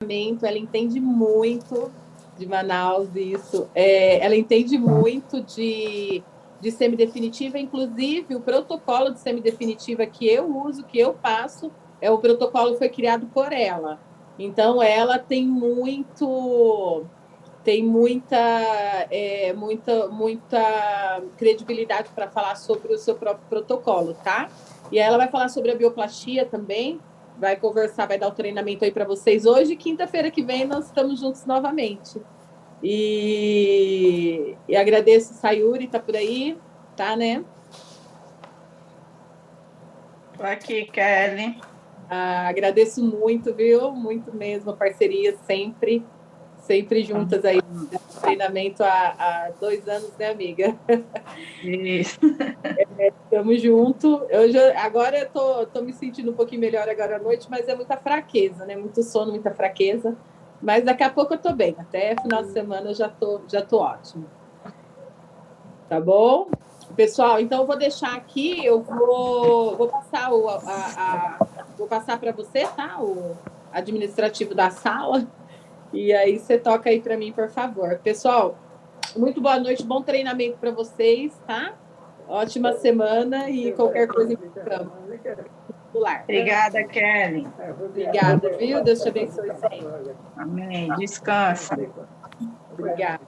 ela entende muito de Manaus, isso. Ela entende muito de semidefinitiva, inclusive o protocolo de semidefinitiva que eu uso, que eu passo, o protocolo foi criado por ela. Então, ela tem muita credibilidade para falar sobre o seu próprio protocolo, tá? E aí ela vai falar sobre a bioplastia também, vai conversar, vai dar o treinamento aí para vocês hoje. Quinta-feira que vem nós estamos juntos novamente. E agradeço, Sayuri, tá por aí, tá, né? Tô aqui, Kelly. Agradeço muito, viu? Muito mesmo, a parceria sempre juntas aí, treinamento há 2 anos, né, amiga? Isso. Estamos juntos. Agora eu tô me sentindo um pouquinho melhor agora à noite, mas é muita fraqueza, né? Muito sono, muita fraqueza. Mas daqui a pouco eu tô bem. Até final de semana eu já tô ótimo. Tá bom? Pessoal, então eu vou deixar aqui, eu vou passar vou passar para você, tá? O administrativo da sala. E aí você toca aí para mim, por favor. Pessoal, muito boa noite, bom treinamento para vocês, tá? Ótima semana e qualquer coisa encontramos. Obrigada, Kelly. Obrigada, viu? Deus te abençoe sempre. Amém. Descansa. Obrigada.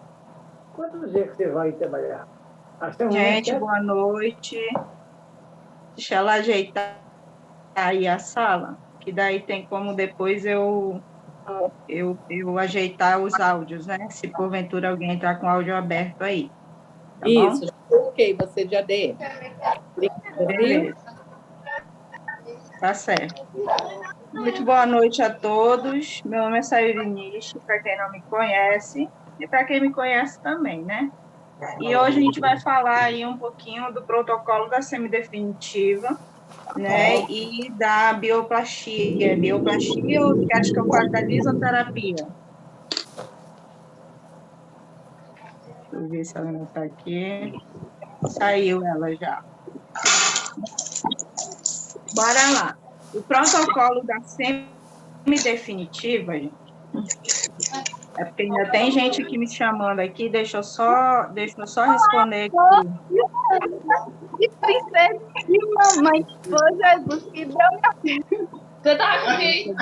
Quantos dias que você vai trabalhar? Gente, boa noite. Deixa ela ajeitar aí a sala, que daí tem como depois eu ajeitar os áudios, né? Se porventura alguém entrar com o áudio aberto aí. Tá Isso, bom? ok, você de ADM. Beleza. Tá certo. Muito boa noite a todos. Meu nome é Sayuri Nishi, para quem não me conhece, e para quem me conhece também, né? E hoje a gente vai falar aí um pouquinho do protocolo da semidefinitiva, né? E da bioplastia. Bioplastia ou quer que eu fale da lisoterapia? Deixa eu ver se ela não está aqui. Saiu ela já. Bora lá. O protocolo da semidefinitiva, gente, é porque ainda tem gente aqui me chamando aqui, deixa eu só responder aqui. Que princesa de mamãe, foi Jesus que deu minha filha. Você tá aqui?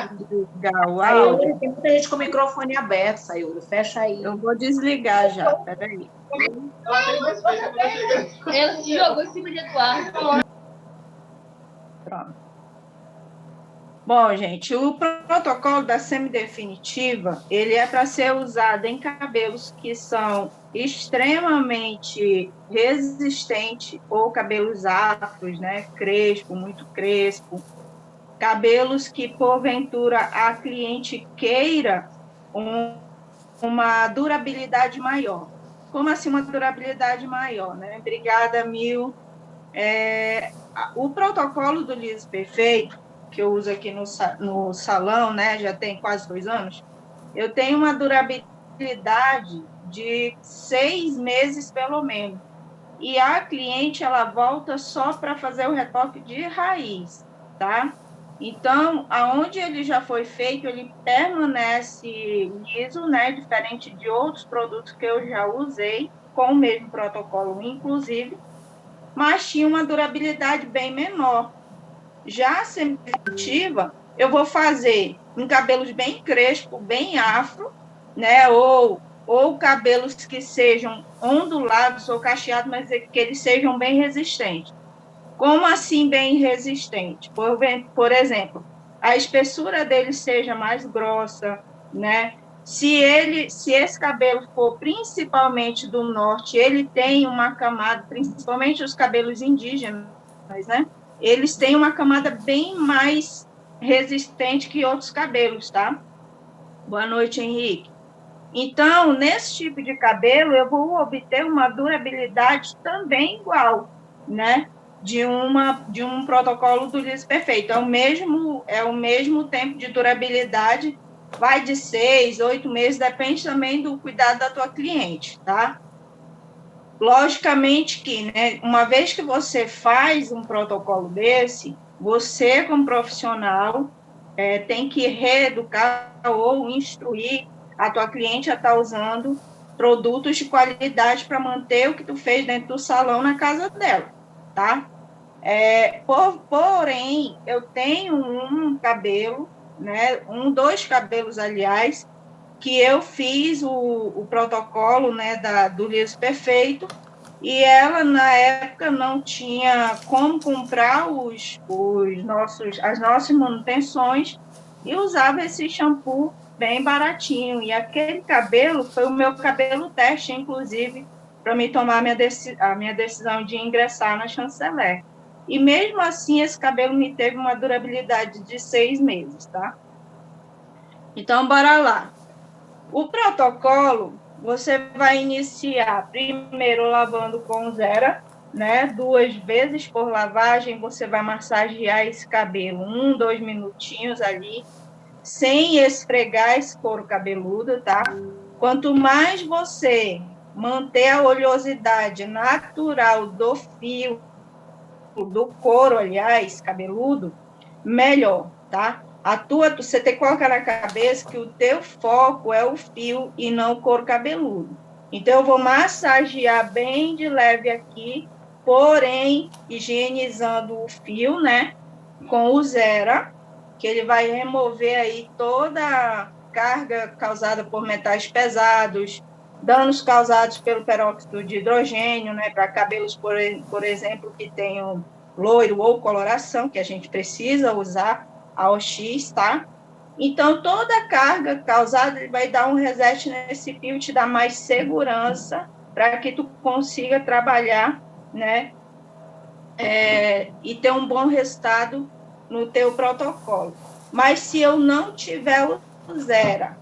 Áudio. Tem muita gente com o microfone aberto, Sayuri. Fecha aí. Eu vou desligar já, peraí. Ela se jogou em cima de Eduardo. Pronto. Bom, gente, o protocolo da semidefinitiva, ele é para ser usado em cabelos que são extremamente resistentes ou cabelos afros, né, crespo, muito crespo, cabelos que, porventura, a cliente queira uma durabilidade maior. Como assim uma durabilidade maior, né? Obrigada, Mil. O protocolo do Liso Perfeito, que eu uso aqui no salão, né, já tem quase 2 anos, eu tenho uma durabilidade de 6 meses, pelo menos. E a cliente, ela volta só para fazer o retoque de raiz, tá? Então, aonde ele já foi feito, ele permanece liso, né, diferente de outros produtos que eu já usei, com o mesmo protocolo, inclusive, mas tinha uma durabilidade bem menor. Já a semidefinitiva, eu vou fazer em cabelos bem crespo, bem afro, né? Ou cabelos que sejam ondulados ou cacheados, mas que eles sejam bem resistentes. Como assim bem resistente? Por exemplo, a espessura dele seja mais grossa, né? Se esse cabelo for principalmente do norte, ele tem uma camada, principalmente os cabelos indígenas, né? Eles têm uma camada bem mais resistente que outros cabelos, tá? Boa noite, Henrique. Então, nesse tipo de cabelo, eu vou obter uma durabilidade também igual, né? De um protocolo do liso perfeito. É o mesmo tempo de durabilidade, vai de 6, 8 meses, depende também do cuidado da tua cliente, tá? Logicamente que, né, uma vez que você faz um protocolo desse, você, como profissional, tem que reeducar ou instruir a tua cliente a estar usando produtos de qualidade para manter o que tu fez dentro do salão na casa dela, tá? Porém, eu tenho um cabelo, né, dois cabelos, aliás, que eu fiz o protocolo, né, do liso perfeito, e ela, na época, não tinha como comprar as nossas manutenções e usava esse shampoo bem baratinho. E aquele cabelo foi o meu cabelo teste, inclusive, para me tomar a minha decisão de ingressar na Chanceler. E mesmo assim, esse cabelo me teve uma durabilidade de 6 meses, tá? Então, bora lá. O protocolo, você vai iniciar primeiro lavando com Zera, né? 2 vezes por lavagem, você vai massagear esse cabelo 1, 2 minutinhos ali, sem esfregar esse couro cabeludo, tá? Quanto mais você manter a oleosidade natural do fio, do couro, aliás, cabeludo, melhor, tá? Você tem que colocar na cabeça que o teu foco é o fio e não o couro cabeludo. Então, eu vou massagear bem de leve aqui, porém, higienizando o fio, né? Com o Zera, que ele vai remover aí toda a carga causada por metais pesados, danos causados pelo peróxido de hidrogênio, né? Para cabelos, por exemplo, que tenham loiro ou coloração, que a gente precisa usar a OX, tá? Então, toda a carga causada, ele vai dar um reset nesse fio, te dar mais segurança para que tu consiga trabalhar, né? E ter um bom resultado no teu protocolo. Mas se eu não tiver o Zera,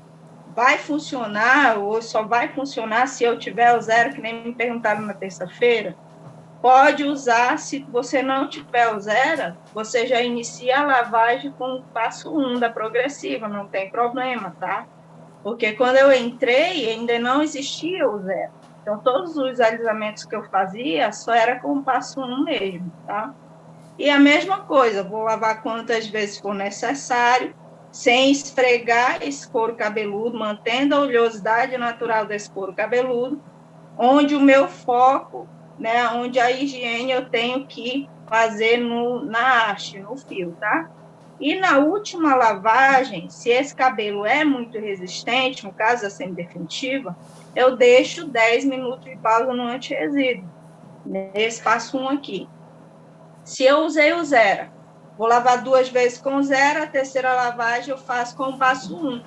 vai funcionar ou só vai funcionar se eu tiver o Zera, que nem me perguntaram na terça-feira? Pode usar, se você não tiver o Zera, você já inicia a lavagem com o passo 1 da progressiva, não tem problema, tá? Porque quando eu entrei, ainda não existia o Zera. Então, todos os alisamentos que eu fazia só era com o passo 1 mesmo, tá? E a mesma coisa, vou lavar quantas vezes for necessário, sem esfregar esse couro cabeludo, mantendo a oleosidade natural desse couro cabeludo, onde o meu foco, né, onde a higiene eu tenho que fazer na haste, no fio, tá? E na última lavagem, se esse cabelo é muito resistente, no caso da semidefinitiva, eu deixo 10 minutos de pausa no anti-resíduo, nesse passo 1 aqui. Se eu usei o Zera, vou lavar 2 vezes com o Zera, a terceira lavagem eu faço com o passo 1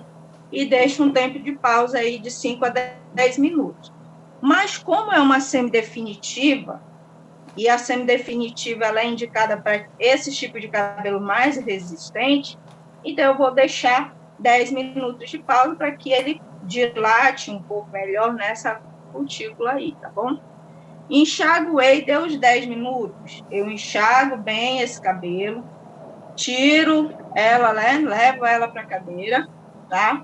e deixo um tempo de pausa aí de 5 a 10 minutos. Mas como é uma semidefinitiva, e a semidefinitiva ela é indicada para esse tipo de cabelo mais resistente, então eu vou deixar 10 minutos de pausa para que ele dilate um pouco melhor nessa cutícula aí, tá bom? Enxaguei, deu os 10 minutos, eu enxago bem esse cabelo, tiro ela, né, levo ela para a cadeira, tá?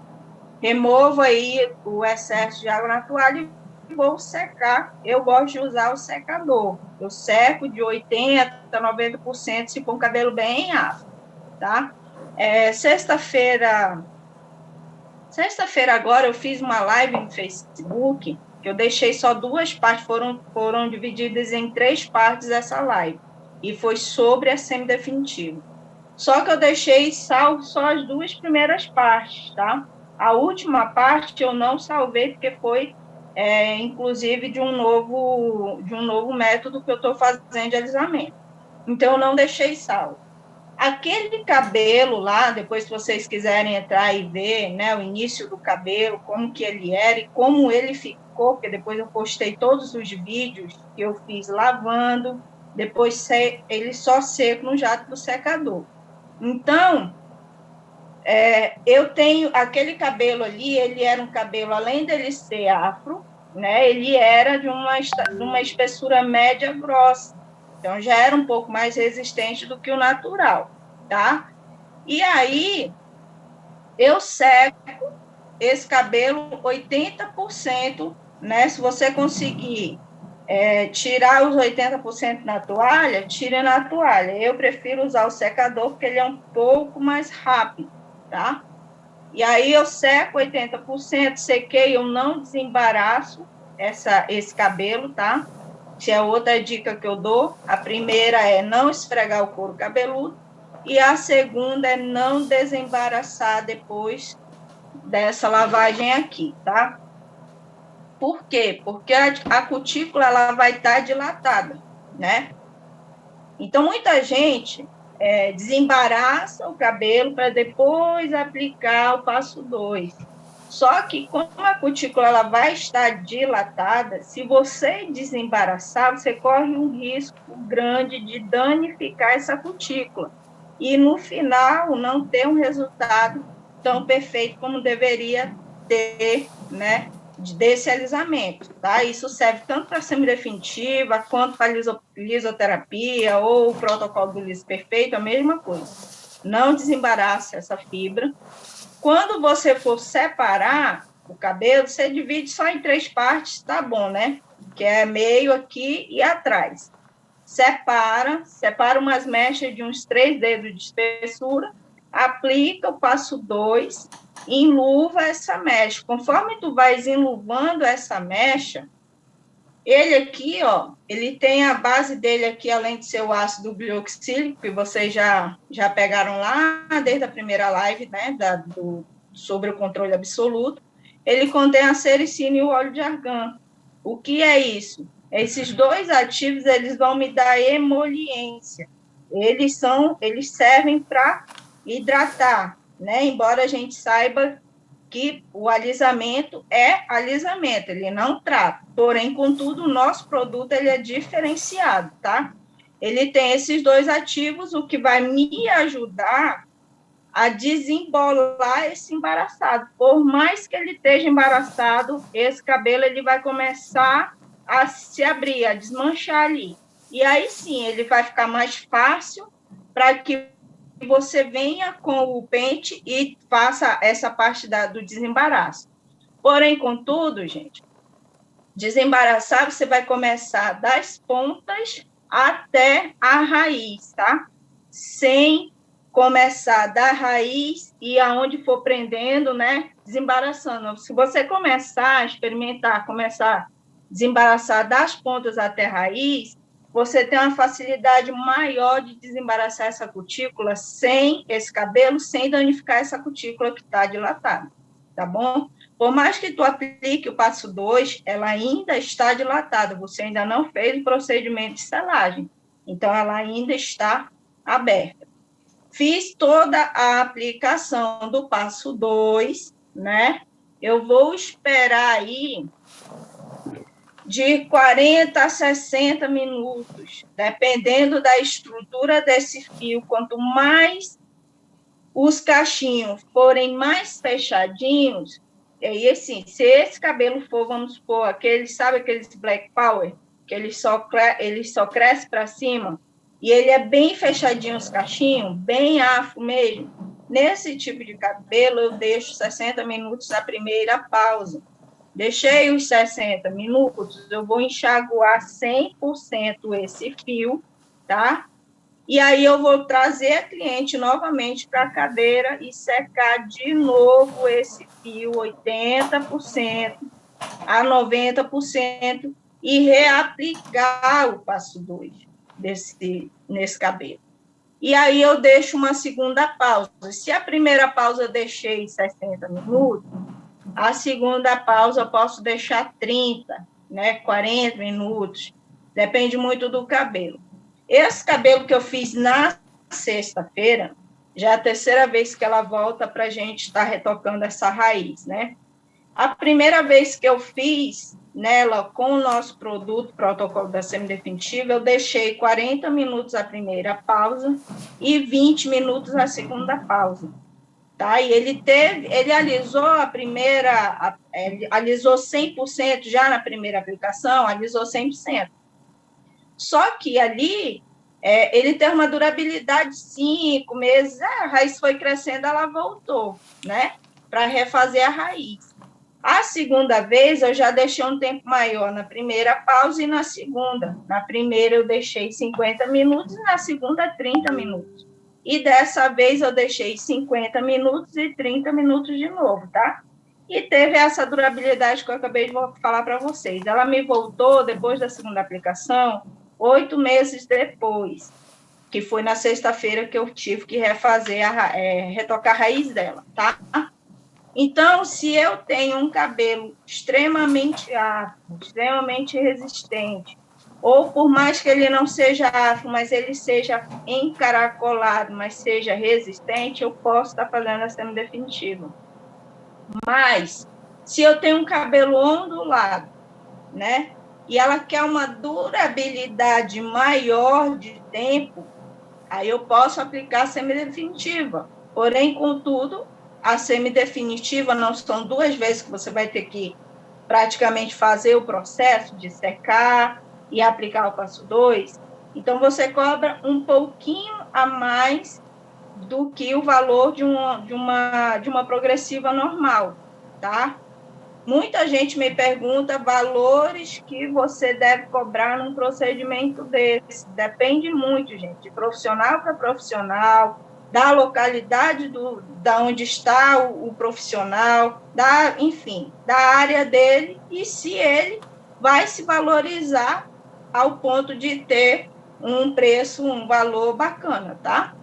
Removo aí o excesso de água na toalha e vou secar. Eu gosto de usar o secador. Eu seco de 80% a 90% se for um cabelo bem afro, tá? Sexta-feira agora eu fiz uma live no Facebook, que eu deixei só 2 partes, foram divididas em 3 partes essa live, e foi sobre a semidefinitiva. Só que eu deixei salvo só as 2 primeiras partes, tá? A última parte eu não salvei, porque foi, inclusive, de um novo método que eu estou fazendo de alisamento. Então, eu não deixei salvo. Aquele cabelo lá, depois se vocês quiserem entrar e ver, né, o início do cabelo, como que ele era e como ele ficou, porque depois eu postei todos os vídeos que eu fiz lavando, depois ele só seco no jato do secador. Então, eu tenho aquele cabelo ali, ele era um cabelo, além dele ser afro, né, ele era de uma espessura média grossa, então já era um pouco mais resistente do que o natural, tá? E aí, eu seco esse cabelo 80%, né, se você conseguir tirar os 80% na toalha, tire na toalha. Eu prefiro usar o secador, porque ele é um pouco mais rápido, tá? E aí eu seco 80%, sequei, eu não desembaraço esse cabelo, tá? Que é outra dica que eu dou. A primeira é não esfregar o couro cabeludo, e a segunda é não desembaraçar depois dessa lavagem aqui, tá? Por quê? Porque a cutícula ela vai estar dilatada, né? Então, muita gente desembaraça o cabelo para depois aplicar o passo 2. Só que, como a cutícula ela vai estar dilatada, se você desembaraçar, você corre um risco grande de danificar essa cutícula. E, no final, não ter um resultado tão perfeito como deveria ter, né? Desse alisamento, tá? Isso serve tanto para semidefinitiva quanto para lisoterapia ou o protocolo do liso perfeito, a mesma coisa. Não desembaraça essa fibra. Quando você for separar o cabelo, você divide só em 3 partes, tá bom, né? Que é meio aqui e atrás. Separa umas mechas de uns 3 dedos de espessura, aplica o passo 2, enluva essa mecha. Conforme tu vais enluvando essa mecha, ele aqui, ó, ele tem a base dele aqui, além de ser o ácido glioxílico, que vocês já pegaram lá desde a primeira live, né, sobre o controle absoluto, ele contém a sericina e o óleo de argan. O que é isso? Esses 2 ativos, eles vão me dar emoliência. Eles servem para hidratar, né? Embora a gente saiba que o alisamento é alisamento, ele não trata. Porém, contudo, o nosso produto ele é diferenciado, tá? Ele tem esses 2 ativos, o que vai me ajudar a desembolar esse embaraçado. Por mais que ele esteja embaraçado, esse cabelo ele vai começar a se abrir, a desmanchar ali. E aí sim, ele vai ficar mais fácil para que você venha com o pente e faça essa parte do desembaraço. Porém, contudo, gente, desembaraçar você vai começar das pontas até a raiz, tá? Sem começar da raiz e aonde for prendendo, né? Desembaraçando. Se você começar a experimentar, começar a desembaraçar das pontas até a raiz, você tem uma facilidade maior de desembaraçar essa cutícula sem esse cabelo, sem danificar essa cutícula que está dilatada, tá bom? Por mais que tu aplique o passo 2, ela ainda está dilatada, você ainda não fez o procedimento de selagem, então ela ainda está aberta. Fiz toda a aplicação do passo 2, né? Eu vou esperar aí de 40 a 60 minutos, dependendo da estrutura desse fio. Quanto mais os cachinhos forem mais fechadinhos, e assim, se esse cabelo for, vamos supor, aqueles Black Power, que ele só cresce para cima, e ele é bem fechadinho os cachinhos, bem afro mesmo, nesse tipo de cabelo eu deixo 60 minutos a primeira pausa. Deixei os 60 minutos, eu vou enxaguar 100% esse fio, tá? E aí eu vou trazer a cliente novamente para a cadeira e secar de novo esse fio 80% a 90% e reaplicar o passo 2 nesse cabelo. E aí eu deixo uma segunda pausa. Se a primeira pausa eu deixei 60 minutos, a segunda pausa eu posso deixar 30, né, 40 minutos, depende muito do cabelo. Esse cabelo que eu fiz na sexta-feira, já é a terceira vez que ela volta para a gente estar retocando essa raiz, né? A primeira vez que eu fiz nela com o nosso produto, protocolo da semidefinitiva, eu deixei 40 minutos a primeira pausa e 20 minutos a segunda pausa. Tá? E ele alisou alisou 100% já na primeira aplicação, alisou 100%. Só que ali, ele tem uma durabilidade de 5 meses, a raiz foi crescendo, ela voltou, né? Para refazer a raiz. A segunda vez, eu já deixei um tempo maior na primeira pausa e na segunda. Na primeira, eu deixei 50 minutos, e na segunda, 30 minutos. e dessa vez eu deixei 50 minutos e 30 minutos de novo, tá? E teve essa durabilidade que eu acabei de falar para vocês. Ela me voltou, depois da segunda aplicação, 8 meses depois, que foi na sexta-feira que eu tive que retocar a raiz dela, tá? Então, se eu tenho um cabelo extremamente afro, extremamente resistente, ou por mais que ele não seja afro, mas ele seja encaracolado, mas seja resistente, eu posso estar fazendo a semidefinitiva. Mas, se eu tenho um cabelo ondulado, né, e ela quer uma durabilidade maior de tempo, aí eu posso aplicar a semidefinitiva. Porém, contudo, a semidefinitiva não são 2 vezes que você vai ter que praticamente fazer o processo de secar e aplicar o passo 2. Então, você cobra um pouquinho a mais do que o valor de uma progressiva normal, tá? Muita gente me pergunta valores que você deve cobrar num procedimento desse. Depende muito, gente, de profissional para profissional, da localidade da onde está o profissional, enfim, da área dele, e se ele vai se valorizar ao ponto de ter um preço, um valor bacana, tá?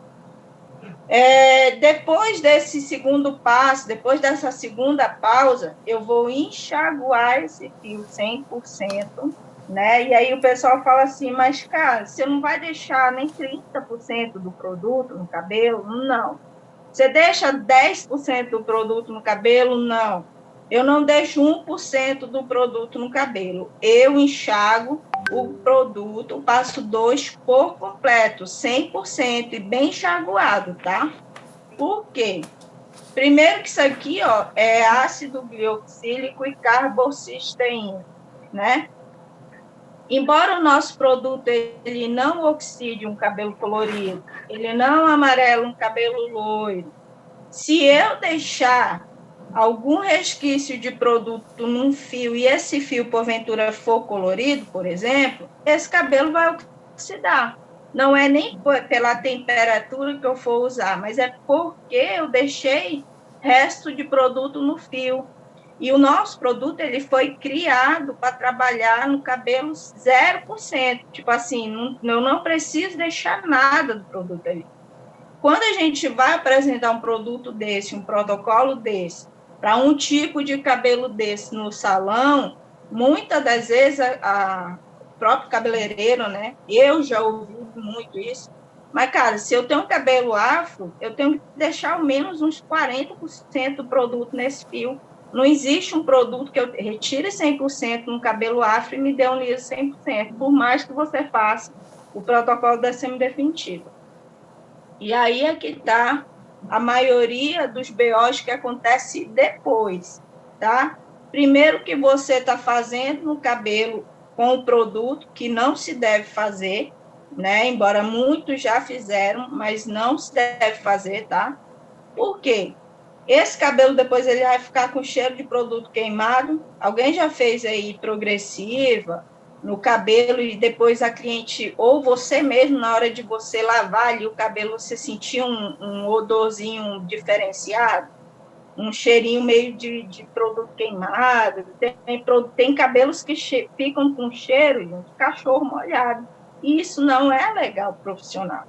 Depois desse segundo passo, depois dessa segunda pausa, eu vou enxaguar esse fio 100%, né? E aí o pessoal fala assim, mas, cara, você não vai deixar nem 30% do produto no cabelo? Não. Você deixa 10% do produto no cabelo? Não. Eu não deixo 1% do produto no cabelo. Eu enxago o produto, o passo 2 por completo, 100% e bem enxaguado, tá? Por quê? Primeiro que isso aqui, ó, é ácido glioxílico e carbocisteína, né? Embora o nosso produto ele não oxide um cabelo colorido, ele não amarela um cabelo loiro, se eu deixar algum resquício de produto num fio e esse fio, porventura, for colorido, por exemplo, esse cabelo vai oxidar. Não é nem pela temperatura que eu for usar, mas é porque eu deixei resto de produto no fio. E o nosso produto ele foi criado para trabalhar no cabelo 0%. Tipo assim, eu não preciso deixar nada do produto ali. Quando a gente vai apresentar um produto desse, um protocolo desse, para um tipo de cabelo desse no salão, muitas das vezes o próprio cabeleireiro, né? Eu já ouvi muito isso. Mas, cara, se eu tenho um cabelo afro, eu tenho que deixar ao menos uns 40% do produto nesse fio. Não existe um produto que eu retire 100% no cabelo afro e me dê um liso 100%, por mais que você faça o protocolo da semidefinitiva. E aí é que está a maioria dos BOs que acontece depois, tá? Primeiro que você está fazendo no cabelo com o produto que não se deve fazer, né? Embora muitos já fizeram, mas não se deve fazer, tá? Por quê? Esse cabelo depois ele vai ficar com cheiro de produto queimado. Alguém já fez aí progressiva no cabelo e depois a cliente, ou você mesmo, na hora de você lavar ali o cabelo, você sentia um odorzinho diferenciado? Um cheirinho meio de produto queimado? Tem cabelos que ficam com cheiro de cachorro molhado. E isso não é legal para o profissional,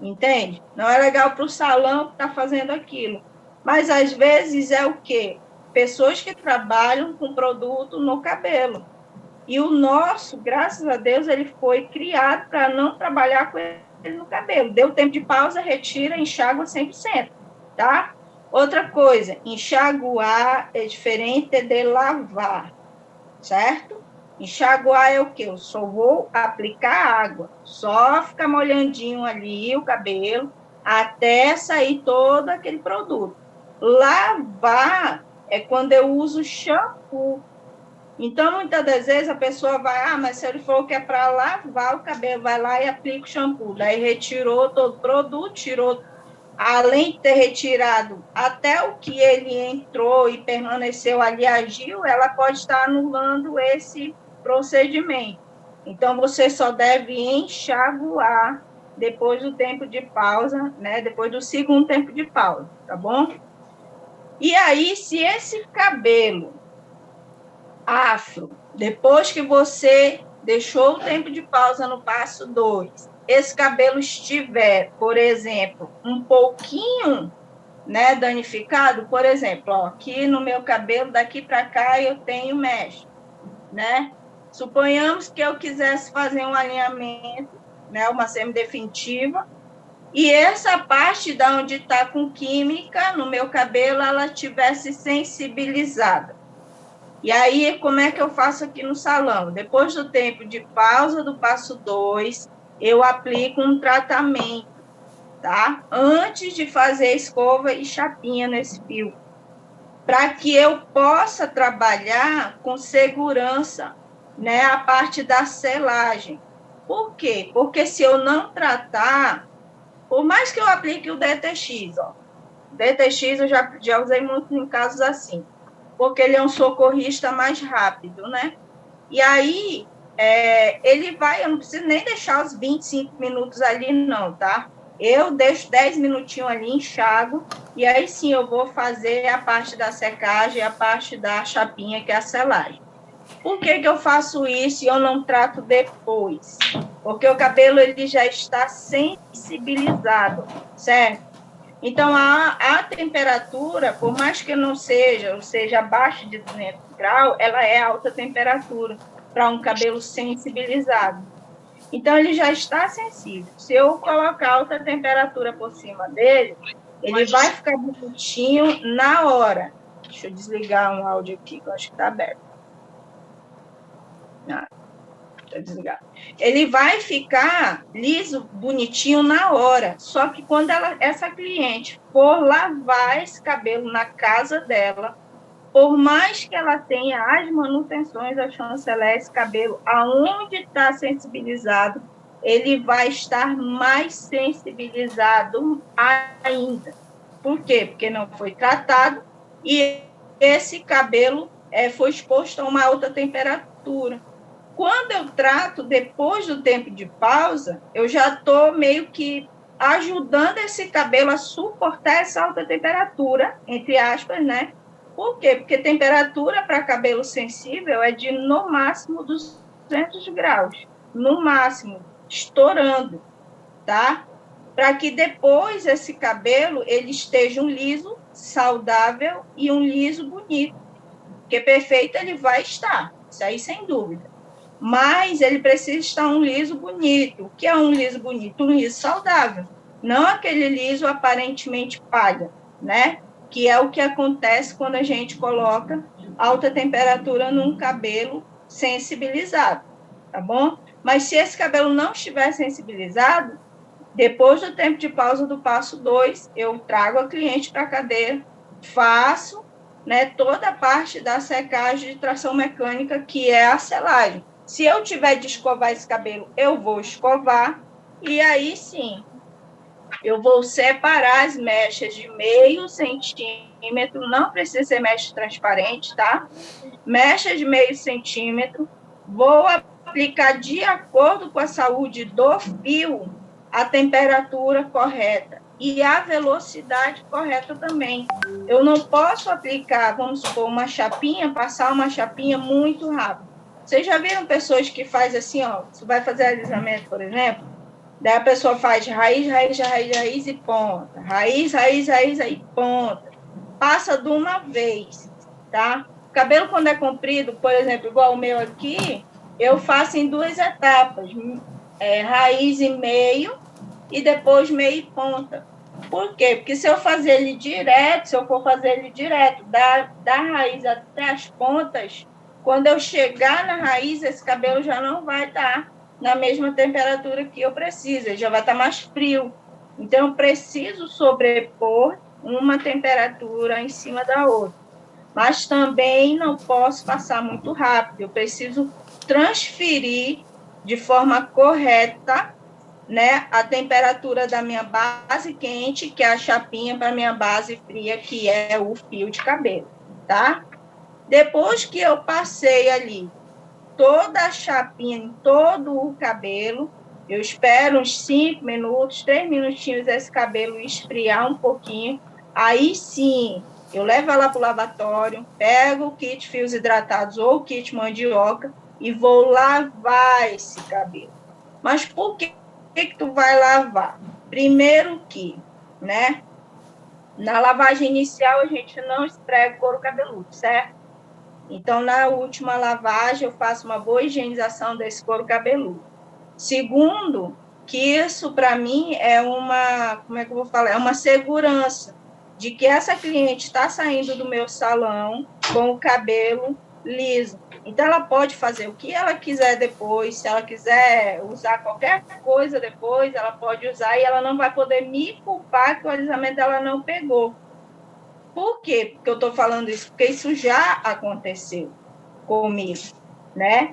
entende? Não é legal para o salão que está fazendo aquilo. Mas, às vezes, é o quê? Pessoas que trabalham com produto no cabelo. E o nosso, graças a Deus, ele foi criado para não trabalhar com ele no cabelo. Deu tempo de pausa, retira, enxágua 100%, tá? Outra coisa, enxaguar é diferente de lavar, certo? Enxaguar é o quê? Eu só vou aplicar água, só ficar molhandinho ali o cabelo até sair todo aquele produto. Lavar é quando eu uso shampoo. Então, muitas das vezes a pessoa vai, mas se ele falou que é para lavar o cabelo, vai lá e aplica o shampoo. Daí retirou todo o produto, tirou, além de ter retirado até o que ele entrou e permaneceu ali, agiu, ela pode estar anulando esse procedimento. Então, você só deve enxaguar depois do tempo de pausa, né? Depois do segundo tempo de pausa, tá bom? E aí, se esse cabelo afro, depois que você deixou o tempo de pausa no passo 2, esse cabelo estiver, por exemplo, um pouquinho, né, danificado, por exemplo, ó, aqui no meu cabelo, daqui para cá, eu tenho mecha, né? Suponhamos que eu quisesse fazer um alinhamento, né, uma semidefinitiva, e essa parte da onde está com química no meu cabelo, ela tivesse sensibilizada. E aí, como é que eu faço aqui no salão? Depois do tempo de pausa do passo 2, eu aplico um tratamento, tá? Antes de fazer escova e chapinha nesse fio, para que eu possa trabalhar com segurança, né, a parte da selagem. Por quê? Porque se eu não tratar, por mais que eu aplique o DTX, ó, DTX eu já usei muito em casos assim, porque ele é um socorrista mais rápido, né? E aí, ele vai, eu não preciso nem deixar os 25 minutos ali, não, tá? Eu deixo 10 minutinhos ali, enxago, e aí sim eu vou fazer a parte da secagem, a parte da chapinha, que é a selagem. Por que eu faço isso e eu não trato depois? Porque o cabelo ele já está sensibilizado, certo? Então, a temperatura, por mais que não seja, ou seja, abaixo de 200 graus, ela é alta temperatura para um cabelo sensibilizado. Então, ele já está sensível. Se eu colocar alta temperatura por cima dele, ele vai ficar bonitinho na hora. Deixa eu desligar um áudio aqui, que eu acho que está aberto. Desligar. Ele vai ficar liso, bonitinho na hora. Só que quando essa cliente for lavar esse cabelo na casa dela, por mais que ela tenha as manutenções, a chanceler, esse cabelo, aonde está sensibilizado, ele vai estar mais sensibilizado ainda. Por quê? Porque não foi tratado e esse cabelo foi exposto a uma alta temperatura. Quando eu trato depois do tempo de pausa, eu já estou meio que ajudando esse cabelo a suportar essa alta temperatura, entre aspas, né? Por quê? Porque temperatura para cabelo sensível é de, no máximo, 200 graus. No máximo, estourando, tá? Para que depois esse cabelo ele esteja um liso saudável e um liso bonito. Porque perfeito ele vai estar, isso aí sem dúvida. Mas ele precisa estar um liso bonito. O que é um liso bonito? Um liso saudável. Não aquele liso aparentemente palha, né? Que é o que acontece quando a gente coloca alta temperatura num cabelo sensibilizado, tá bom? Mas se esse cabelo não estiver sensibilizado, depois do tempo de pausa do passo 2, eu trago a cliente para a cadeira, faço, né, toda a parte da secagem de tração mecânica, que é a selagem. Se eu tiver de escovar esse cabelo, eu vou escovar, e aí sim, eu vou separar as mechas de meio centímetro, não precisa ser mecha transparente, tá? Mecha de meio centímetro, vou aplicar de acordo com a saúde do fio a temperatura correta e a velocidade correta também. Eu não posso aplicar, vamos supor, uma chapinha, passar uma chapinha muito rápido. Vocês já viram pessoas que fazem assim, ó, você vai fazer alisamento, por exemplo, daí a pessoa faz raiz e ponta, raiz, aí ponta, passa de uma vez, tá? O cabelo, quando é comprido, por exemplo, igual o meu aqui, eu faço em 2 etapas, raiz e meio, e depois meio e ponta. Por quê? Porque se eu fazer ele direto, se eu for fazer ele direto, da raiz até as pontas, quando eu chegar na raiz, esse cabelo já não vai estar na mesma temperatura que eu preciso, ele já vai estar mais frio. Então, eu preciso sobrepor uma temperatura em cima da outra. Mas também não posso passar muito rápido, eu preciso transferir de forma correta, né, a temperatura da minha base quente, que é a chapinha, para a minha base fria, que é o fio de cabelo, tá? Depois que eu passei ali toda a chapinha em todo o cabelo, Eu espero uns 5 minutos, 3 minutinhos esse cabelo esfriar um pouquinho. Aí sim, eu levo ela para o lavatório, pego o kit fios hidratados ou o kit mandioca e vou lavar esse cabelo. Mas por que tu vai lavar? Primeiro que, né? Na lavagem inicial, a gente não esfrega o couro cabeludo, certo? Então, na última lavagem, eu faço uma boa higienização desse couro cabeludo. Segundo, que isso, para mim, é uma, como é que eu vou falar? É uma segurança de que essa cliente está saindo do meu salão com o cabelo liso. Então, ela pode fazer o que ela quiser depois, se ela quiser usar qualquer coisa depois, ela pode usar e ela não vai poder me culpar que o alisamento dela não pegou. Por quê que eu estou falando isso? Porque isso já aconteceu comigo, né?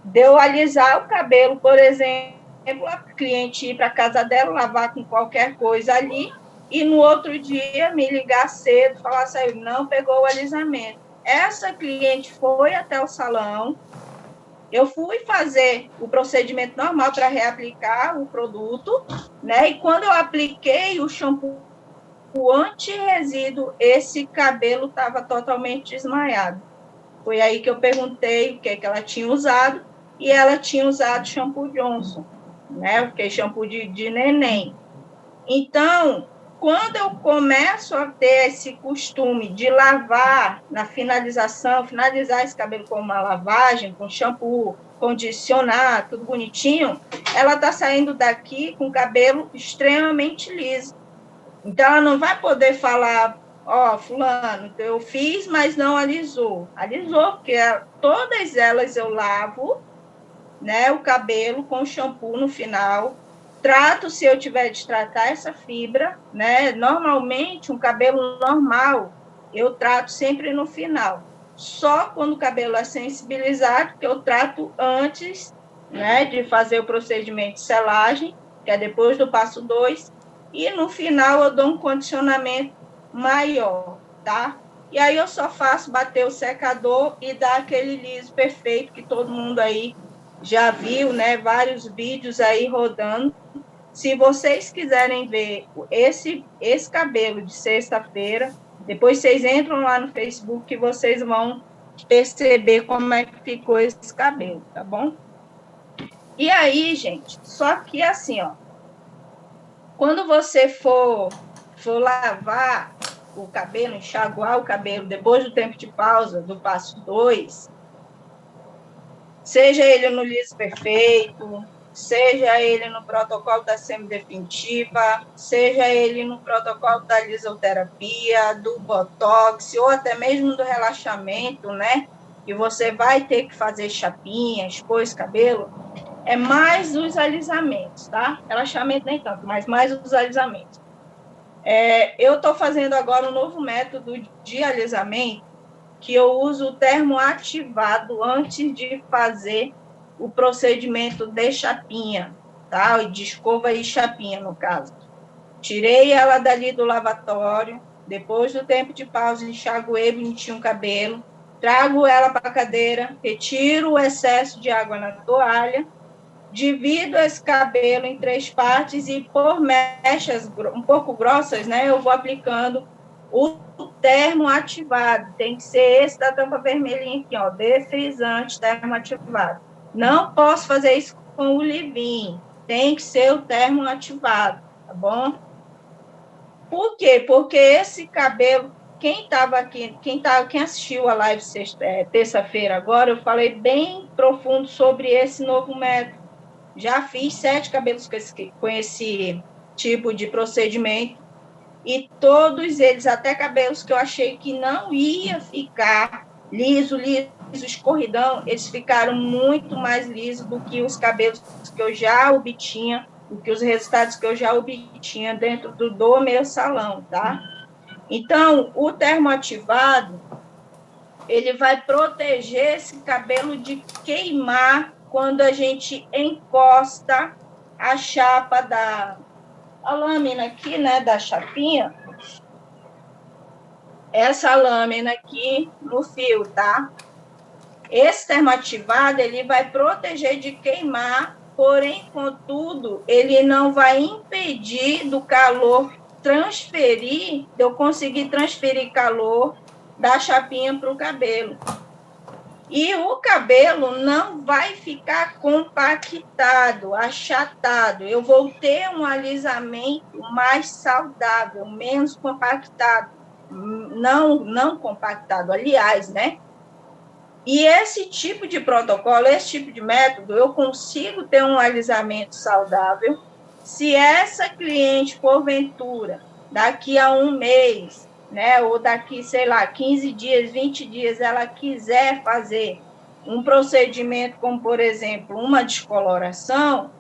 De eu alisar o cabelo, por exemplo, a cliente ir para a casa dela, lavar com qualquer coisa ali, e no outro dia me ligar cedo, falar assim, não pegou o alisamento. Essa cliente foi até o salão, eu fui fazer o procedimento normal para reaplicar o produto, né? E quando eu apliquei o shampoo anti-resíduo, esse cabelo estava totalmente desmaiado. Foi aí que eu perguntei o que ela tinha usado, e ela tinha usado shampoo Johnson, né? Porque é shampoo de neném. Então, quando eu começo a ter esse costume de lavar na finalização, finalizar esse cabelo com uma lavagem, com shampoo, condicionar, tudo bonitinho, ela está saindo daqui com o cabelo extremamente liso. Então, ela não vai poder falar, fulano, eu fiz, mas não alisou. Alisou, porque todas elas eu lavo, né, o cabelo com shampoo no final, trato se eu tiver de tratar essa fibra, né, normalmente um cabelo normal, eu trato sempre no final. Só quando o cabelo é sensibilizado, que eu trato antes, né, de fazer o procedimento de selagem, que é depois do passo 2, e no final eu dou um condicionamento maior, tá? E aí eu só faço bater o secador e dar aquele liso perfeito que todo mundo aí já viu, né? Vários vídeos aí rodando. Se vocês quiserem ver esse cabelo de sexta-feira, depois vocês entram lá no Facebook e vocês vão perceber como é que ficou esse cabelo, tá bom? E aí, gente, só que assim, ó, quando você for lavar o cabelo, enxaguar o cabelo depois do tempo de pausa, do passo 2, seja ele no liso perfeito, seja ele no protocolo da semidefinitiva, seja ele no protocolo da lisoterapia, do botox, ou até mesmo do relaxamento, né? Que você vai ter que fazer chapinha, expor esse cabelo, é mais os alisamentos, tá? Relaxamento nem tanto, mas mais os alisamentos. Eu estou fazendo agora um novo método de alisamento, que eu uso o termoativado antes de fazer o procedimento de chapinha, tá? De escova e chapinha, no caso. Tirei ela dali do lavatório, depois do tempo de pausa, enxaguei bonitinho o cabelo, trago ela para a cadeira, retiro o excesso de água na toalha, divido esse cabelo em 3 partes e por mechas um pouco grossas, né, eu vou aplicando o termoativado. Tem que ser esse da tampa vermelhinha aqui, ó, defrisante termoativado. Não posso fazer isso com o leave-in. Tem que ser o termoativado, tá bom? Por quê? Porque esse cabelo, quem estava aqui, quem assistiu a live terça-feira agora, eu falei bem profundo sobre esse novo método. Já fiz 7 cabelos com esse tipo de procedimento e todos eles, até cabelos que eu achei que não ia ficar liso, escorridão, eles ficaram muito mais lisos do que os cabelos que eu já obtinha, do que os resultados que eu já obtinha dentro do meu salão, tá? Então, o termoativado, ele vai proteger esse cabelo de queimar quando a gente encosta a chapa a lâmina aqui, né, da chapinha, essa lâmina aqui no fio, tá? Esse termoativado, ele vai proteger de queimar porém, contudo, ele não vai impedir do calor transferir, de eu conseguir transferir calor da chapinha para o cabelo. E o cabelo não vai ficar compactado, achatado. Eu vou ter um alisamento mais saudável, menos compactado. Não compactado, aliás, né? E esse tipo de protocolo, esse tipo de método, eu consigo ter um alisamento saudável. Se essa cliente, porventura, daqui a um mês, né, ou daqui, sei lá, 15 dias, 20 dias, ela quiser fazer um procedimento como, por exemplo, uma descoloração,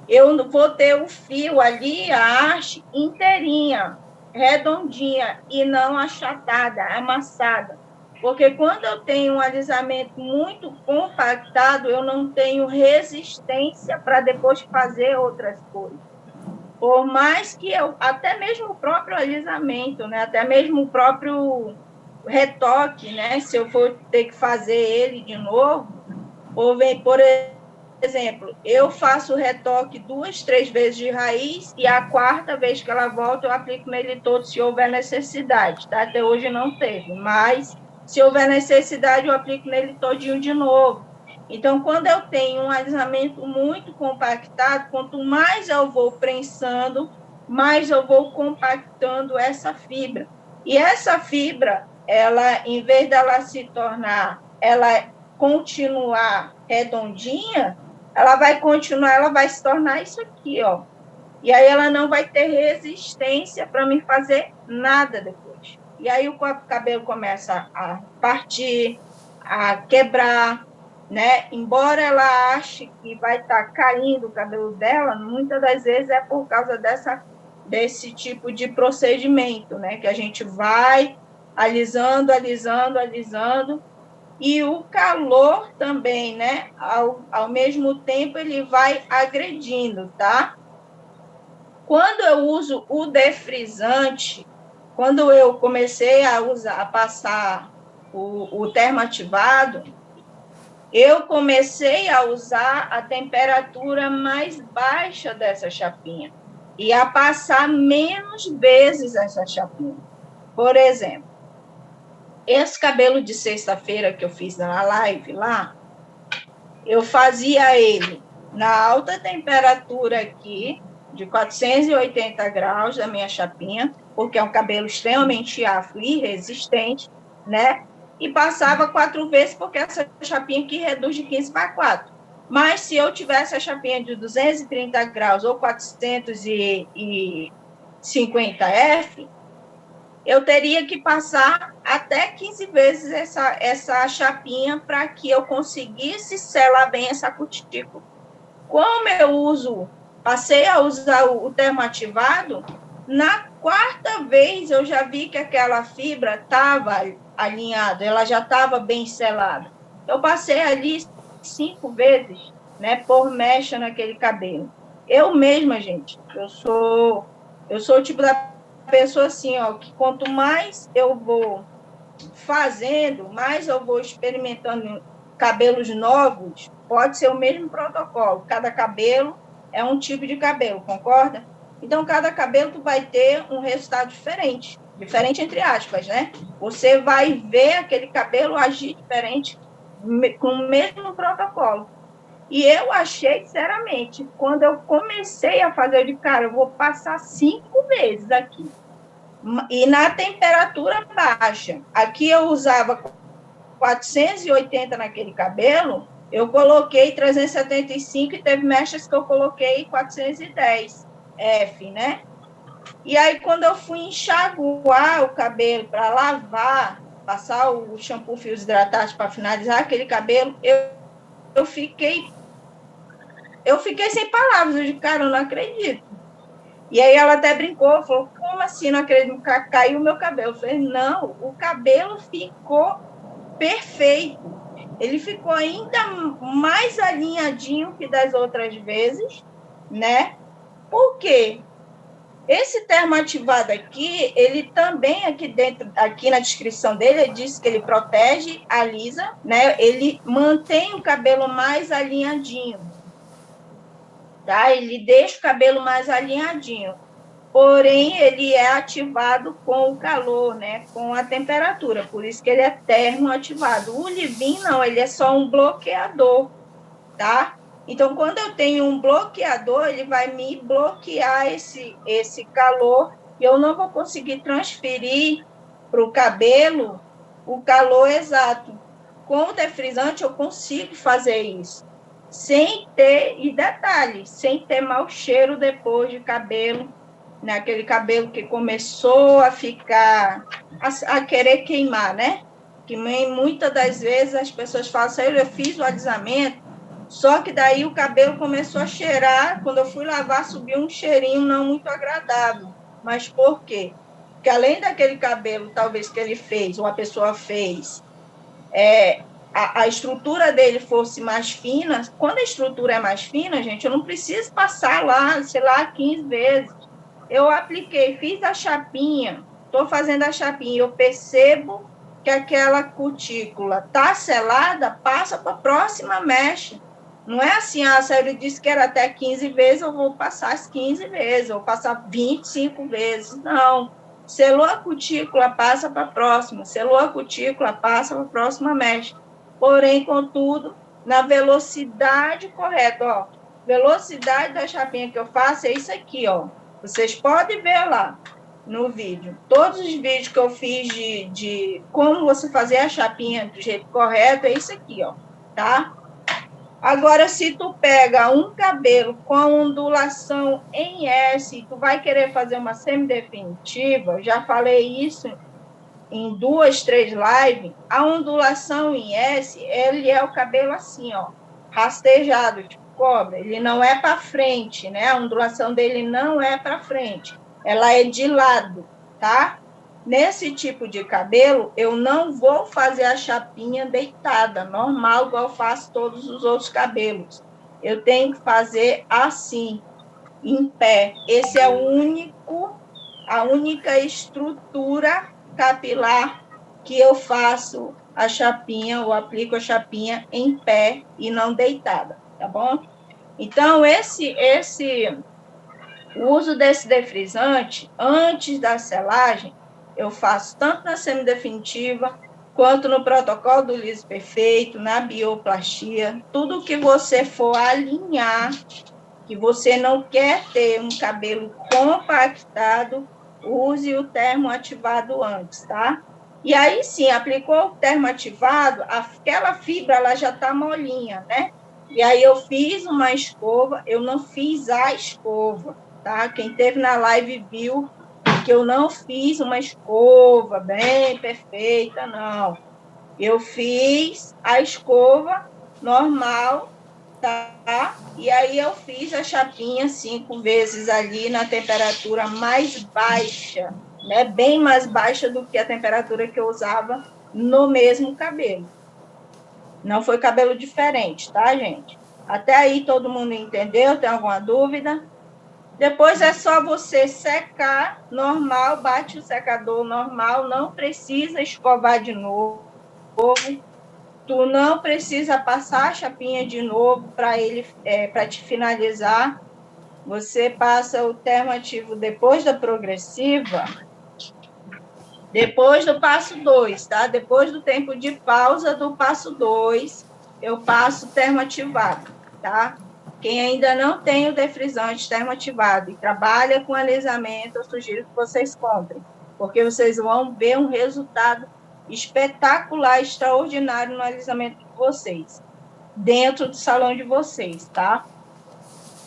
eu vou ter o fio ali, a haste inteirinha, redondinha, e não achatada, amassada. Porque quando eu tenho um alisamento muito compactado, eu não tenho resistência para depois fazer outras coisas. Por mais que eu, até mesmo o próprio alisamento, né, até mesmo o próprio retoque, né, se eu for ter que fazer ele de novo, por exemplo, eu faço o retoque 2, 3 vezes de raiz e a quarta vez que ela volta eu aplico nele todo se houver necessidade, tá? Até hoje não teve, mas se houver necessidade eu aplico nele todinho de novo. Então, quando eu tenho um alisamento muito compactado, quanto mais eu vou prensando, mais eu vou compactando essa fibra. E essa fibra, ela, em vez dela se tornar, ela continuar redondinha, ela vai continuar, ela vai se tornar isso aqui, ó. E aí ela não vai ter resistência para me fazer nada depois. E aí o cabelo começa a partir, a quebrar, né? Embora ela ache que vai estar caindo o cabelo dela, muitas das vezes é por causa desse tipo de procedimento, né? Que a gente vai alisando, alisando, alisando, e o calor também, né? Ao mesmo tempo, ele vai agredindo, tá? Quando eu uso o defrisante, quando eu comecei a passar o termoativado, eu comecei a usar a temperatura mais baixa dessa chapinha e a passar menos vezes essa chapinha. Por exemplo, esse cabelo de sexta-feira que eu fiz na live lá, eu fazia ele na alta temperatura aqui, de 480 graus da minha chapinha, porque é um cabelo extremamente afro e resistente, né? E passava 4 vezes, porque essa chapinha aqui reduz de 15 para 4. Mas se eu tivesse a chapinha de 230 graus ou 450F, eu teria que passar até 15 vezes essa chapinha para que eu conseguisse selar bem essa cutícula. Como eu passei a usar o termoativado, na quarta vez eu já vi que aquela fibra estava alinhada, ela já estava bem selada. Eu passei ali 5 vezes, né, por mecha naquele cabelo. Eu mesma, gente, eu sou o tipo da pessoa assim, ó, que quanto mais eu vou fazendo, mais eu vou experimentando cabelos novos, pode ser o mesmo protocolo, cada cabelo é um tipo de cabelo, concorda? Então, cada cabelo tu vai ter um resultado diferente entre aspas, né? Você vai ver aquele cabelo agir diferente com o mesmo protocolo. E eu achei, sinceramente, quando eu comecei a fazer, eu disse, cara, eu vou passar 5 vezes aqui. E na temperatura baixa. Aqui eu usava 480 naquele cabelo, eu coloquei 375 e teve mechas que eu coloquei 410 F, né? E aí, quando eu fui enxaguar o cabelo para lavar, passar o shampoo fios hidratados para finalizar aquele cabelo, eu fiquei sem palavras. Eu disse, cara, eu não acredito. E aí ela até brincou, falou, como assim, não acredito, caiu o meu cabelo? Eu falei, não, o cabelo ficou perfeito. Ele ficou ainda mais alinhadinho que das outras vezes, né? Por quê? Esse termoativado aqui, ele também aqui dentro, aqui na descrição dele, ele diz que ele protege, alisa, né? Ele mantém o cabelo mais alinhadinho. tá? Ele deixa o cabelo mais alinhadinho. Porém, ele é ativado com o calor, né? Com a temperatura, por isso que ele é termoativado. O leave-in, não, ele é só um bloqueador, tá? Então, quando eu tenho um bloqueador, ele vai me bloquear esse calor e eu não vou conseguir transferir para o cabelo o calor exato. Com o defrisante, eu consigo fazer isso, sem ter, e detalhe, sem ter mau cheiro depois de cabelo, né? Aquele cabelo que começou a ficar, a querer queimar, né? Que muitas das vezes as pessoas falam assim, eu fiz o alisamento, só que daí o cabelo começou a cheirar, quando eu fui lavar, subiu um cheirinho não muito agradável. Mas por quê? Porque além daquele cabelo, talvez, que ele fez, ou a pessoa fez, a estrutura dele fosse mais fina. Quando a estrutura é mais fina, gente, eu não preciso passar lá, sei lá, 15 vezes. Eu apliquei, fiz a chapinha, estou fazendo a chapinha, eu percebo que aquela cutícula está selada, passa para a próxima mecha. Não é assim, a Sérgio disse que era até 15 vezes, eu vou passar as 15 vezes, eu vou passar 25 vezes. Não. Selou a cutícula, passa para a próxima. Selou a cutícula, passa para a próxima mecha. Porém, contudo, na velocidade correta. Ó, velocidade da chapinha que eu faço é isso aqui, ó. Vocês podem ver lá no vídeo. Todos os vídeos que eu fiz de como você fazer a chapinha do jeito correto é isso aqui, ó, tá? Agora, se tu pega um cabelo com ondulação em S e tu vai querer fazer uma semidefinitiva, já falei isso em 2, 3 lives, a ondulação em S, ele é o cabelo assim, ó, rastejado, tipo cobra. Ele não é para frente, né? A ondulação dele não é para frente. Ela é de lado, tá? Nesse tipo de cabelo, eu não vou fazer a chapinha deitada, normal, igual eu faço todos os outros cabelos. Eu tenho que fazer assim, em pé. Esse é a única estrutura capilar que eu faço a chapinha, ou aplico a chapinha em pé e não deitada, tá bom? Então, o uso desse defrisante, antes da selagem, eu faço tanto na semidefinitiva, quanto no protocolo do liso perfeito, na bioplastia, tudo que você for alinhar, que você não quer ter um cabelo compactado, use o termoativado antes, tá? E aí, sim, aplicou o termoativado, aquela fibra, ela já tá molinha, né? E aí eu fiz uma escova, eu não fiz a escova, tá? Quem teve na live viu que eu não fiz uma escova bem perfeita, não. Eu fiz a escova normal, tá? E aí eu fiz a chapinha 5 vezes ali na temperatura mais baixa, né? Bem mais baixa do que a temperatura que eu usava no mesmo cabelo. Não foi cabelo diferente, tá, gente? Até aí todo mundo entendeu? Tem alguma dúvida? Depois é só você secar normal, bate o secador normal, não precisa escovar de novo. Tu não precisa passar a chapinha de novo para te finalizar. Você passa o termoativo depois da progressiva, depois do passo 2, tá? Depois do tempo de pausa do passo 2, eu passo termoativado, tá? Quem ainda não tem o defrisante termoativado e trabalha com alisamento, eu sugiro que vocês comprem, porque vocês vão ver um resultado espetacular, extraordinário no alisamento de vocês, dentro do salão de vocês, tá?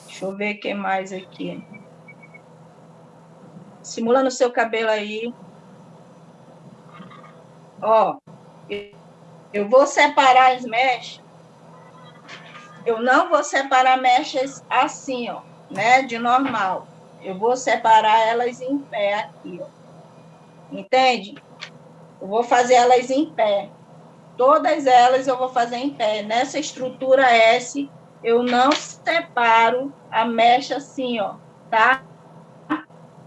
Deixa eu ver o que mais aqui. Simula no seu cabelo aí. Ó, eu vou separar as mechas. Eu não vou separar mechas assim, ó, né, de normal. Eu vou separar elas em pé aqui, ó. Entende? Eu vou fazer elas em pé. Todas elas eu vou fazer em pé. Nessa estrutura S, eu não separo a mecha assim, ó, tá?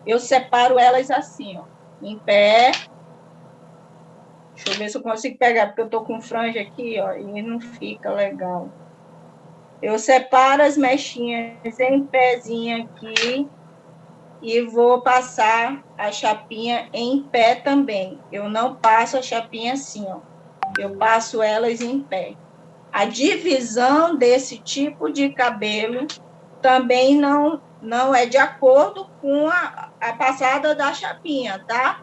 Eu separo elas assim, ó, em pé. Deixa eu ver se eu consigo pegar, porque eu tô com franja aqui, ó, e não fica legal. Eu separo as mechinhas em pezinho aqui e vou passar a chapinha em pé também. Eu não passo a chapinha assim, ó. Eu passo elas em pé. A divisão desse tipo de cabelo também não é de acordo com a passada da chapinha, tá?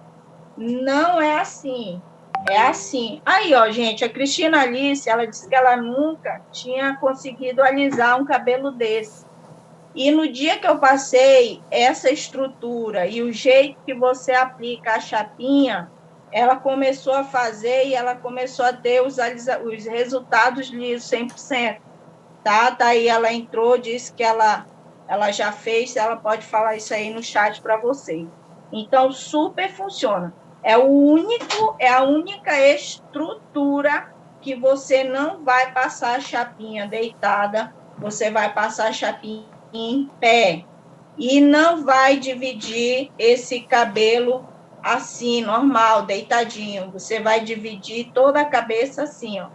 Não é assim. É assim. Aí, ó, gente, a Cristina Alice, ela disse que ela nunca tinha conseguido alisar um cabelo desse. E no dia que eu passei essa estrutura e o jeito que você aplica a chapinha, ela começou a fazer e ela começou a ter os resultados lisos 100%. Tá aí, ela entrou, disse que ela já fez, ela pode falar isso aí no chat para vocês. Então, super funciona. É a única estrutura que você não vai passar a chapinha deitada, você vai passar a chapinha em pé. E não vai dividir esse cabelo assim, normal, deitadinho. Você vai dividir toda a cabeça assim, ó.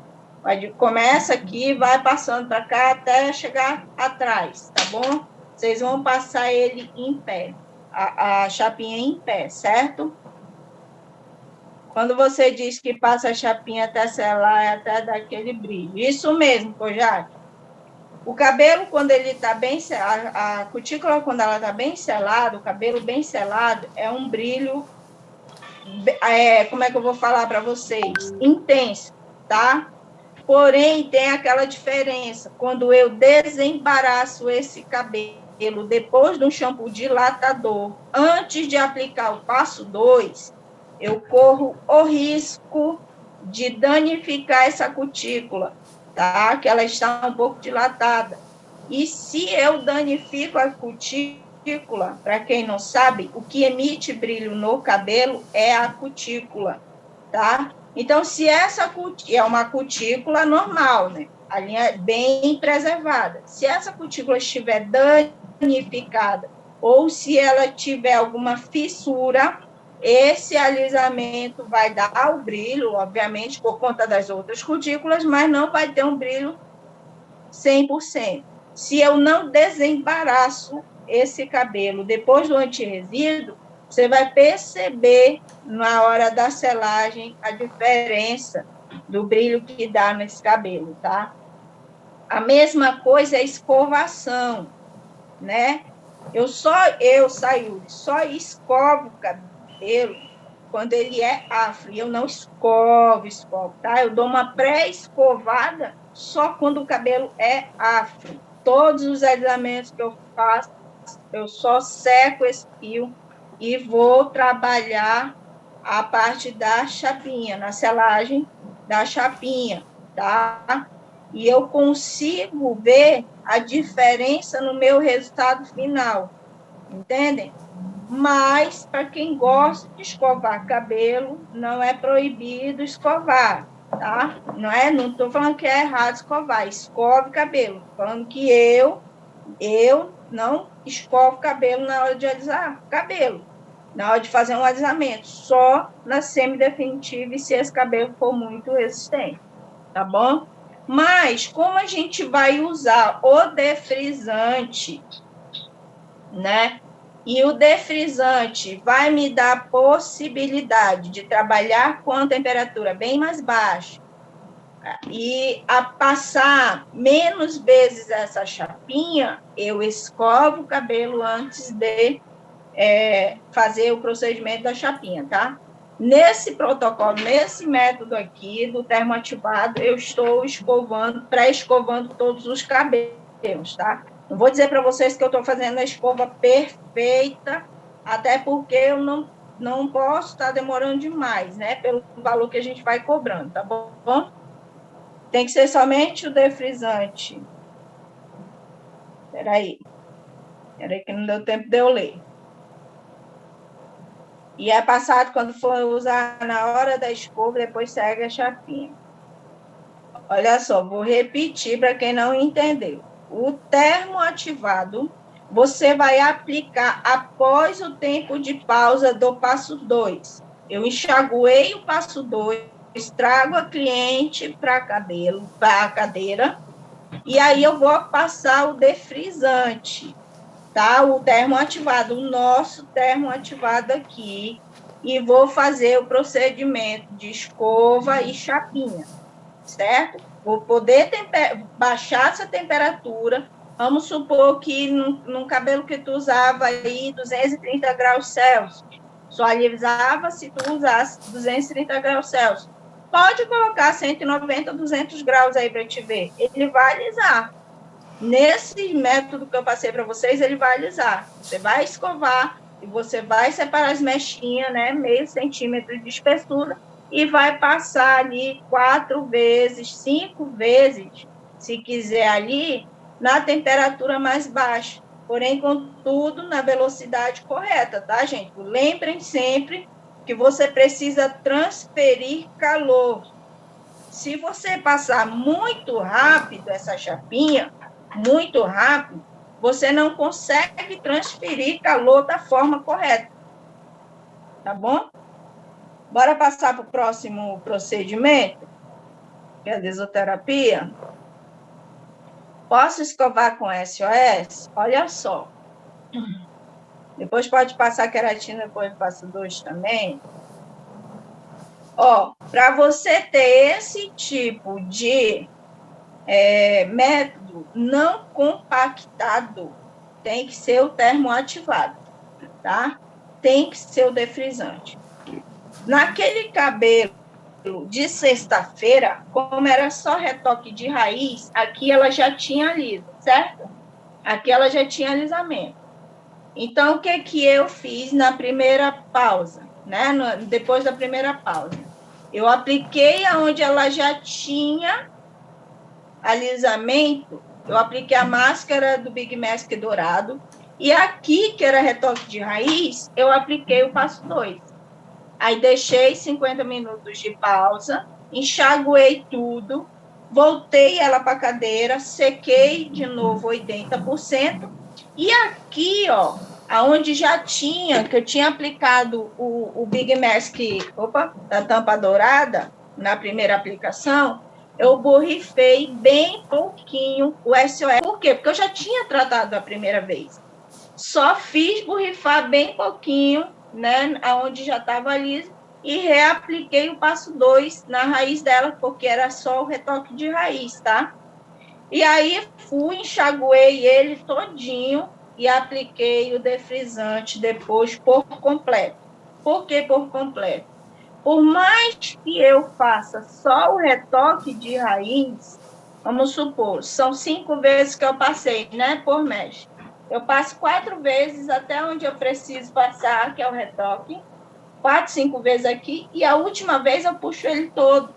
Começa aqui, vai passando para cá até chegar atrás, tá bom? Vocês vão passar ele em pé, a chapinha em pé, certo? Quando você diz que passa a chapinha até selar, é até dar aquele brilho. Isso mesmo, Kojak. O cabelo, quando ele está bem selado, a cutícula, quando ela está bem selada, o cabelo bem selado, é um brilho, como é que eu vou falar para vocês? Intenso, tá? Porém, tem aquela diferença. Quando eu desembaraço esse cabelo depois de um shampoo dilatador, antes de aplicar o passo 2, eu corro o risco de danificar essa cutícula, tá? Que ela está um pouco dilatada. E se eu danifico a cutícula, para quem não sabe, o que emite brilho no cabelo é a cutícula, tá? Então, se essa é uma cutícula normal, né? A linha é bem preservada. Se essa cutícula estiver danificada ou se ela tiver alguma fissura, esse alisamento vai dar o brilho, obviamente, por conta das outras cutículas, mas não vai ter um brilho 100%. Se eu não desembaraço esse cabelo depois do antirresíduo, você vai perceber, na hora da selagem, a diferença do brilho que dá nesse cabelo, tá? A mesma coisa é a escovação, né? Sayuri, só escovo o cabelo quando ele é afro. Eu não escovo, tá? Eu dou uma pré-escovada só quando o cabelo é afro. Todos os alisamentos que eu faço, eu só seco esse fio e vou trabalhar a parte da chapinha, na selagem da chapinha, tá? E eu consigo ver a diferença no meu resultado final, entendem? Mas, para quem gosta de escovar cabelo, não é proibido escovar, tá? Não estou falando que é errado escovar, escove cabelo. Estou falando que eu não escovo cabelo na hora de alisar cabelo, na hora de fazer um alisamento, só na semidefinitiva e se esse cabelo for muito resistente, tá bom? Mas, como a gente vai usar o defrisante, né? E o defrisante vai me dar a possibilidade de trabalhar com a temperatura bem mais baixa e a passar menos vezes essa chapinha, eu escovo o cabelo antes de fazer o procedimento da chapinha, tá? Nesse protocolo, nesse método aqui do termoativado, eu estou pré-escovando todos os cabelos, tá? Não vou dizer para vocês que eu estou fazendo a escova perfeita, até porque eu não posso estar demorando demais, né? Pelo valor que a gente vai cobrando, tá bom? Tem que ser somente o defrisante. Peraí que não deu tempo de eu ler. E é passado quando for usar na hora da escova, depois segue a chapinha. Olha só, vou repetir para quem não entendeu. O termoativado, você vai aplicar após o tempo de pausa do passo 2. Eu enxaguei o passo 2, trago a cliente para a cadeira, E aí eu vou passar o defrisante, tá? O termoativado, o nosso termoativado aqui, e vou fazer o procedimento de escova e chapinha, certo? Vou poder baixar essa temperatura. Vamos supor que num cabelo que tu usava aí 230 graus Celsius, só alisava se tu usasse 230 graus Celsius. Pode colocar 190, 200 graus aí para te ver. Ele vai alisar. Nesse método que eu passei para vocês, ele vai alisar. Você vai escovar e você vai separar as mechinhas, né? Meio centímetro de espessura e vai passar ali 4 vezes, 5 vezes, se quiser ali, na temperatura mais baixa. Porém, contudo, na velocidade correta, tá, gente? Lembrem sempre que você precisa transferir calor. Se você passar muito rápido essa chapinha, muito rápido, você não consegue transferir calor da forma correta. Tá bom? Bora passar para o próximo procedimento, que é a desoterapia. Posso escovar com SOS? Olha só. Depois pode passar queratina, depois passa 2 também. Ó, para você ter esse tipo de método não compactado, tem que ser o termoativado, tá? Tem que ser o defrisante. Naquele cabelo de sexta-feira, como era só retoque de raiz, aqui ela já tinha aliso, certo? Aqui ela já tinha alisamento. Então, o que eu fiz na primeira pausa, né? Depois da primeira pausa? Eu apliquei aonde ela já tinha alisamento, eu apliquei a máscara do Big Mask dourado, e aqui, que era retoque de raiz, eu apliquei o passo 2. Aí deixei 50 minutos de pausa, enxaguei tudo, voltei ela para a cadeira, sequei de novo 80%, e aqui, ó, aonde já tinha, que eu tinha aplicado o Big Mask, da tampa dourada, na primeira aplicação, eu borrifei bem pouquinho o SOS. Por quê? Porque eu já tinha tratado a primeira vez. Só fiz borrifar bem pouquinho, né, aonde já estava liso, e reapliquei o passo 2 na raiz dela, porque era só o retoque de raiz, tá? E aí fui, enxaguei ele todinho e apliquei o defrisante depois por completo. Por que por completo? Por mais que eu faça só o retoque de raiz, vamos supor, são 5 vezes que eu passei, né, por mecha. Eu passo 4 vezes até onde eu preciso passar, que é o retoque, 4, 5 vezes aqui, e a última vez eu puxo ele todo,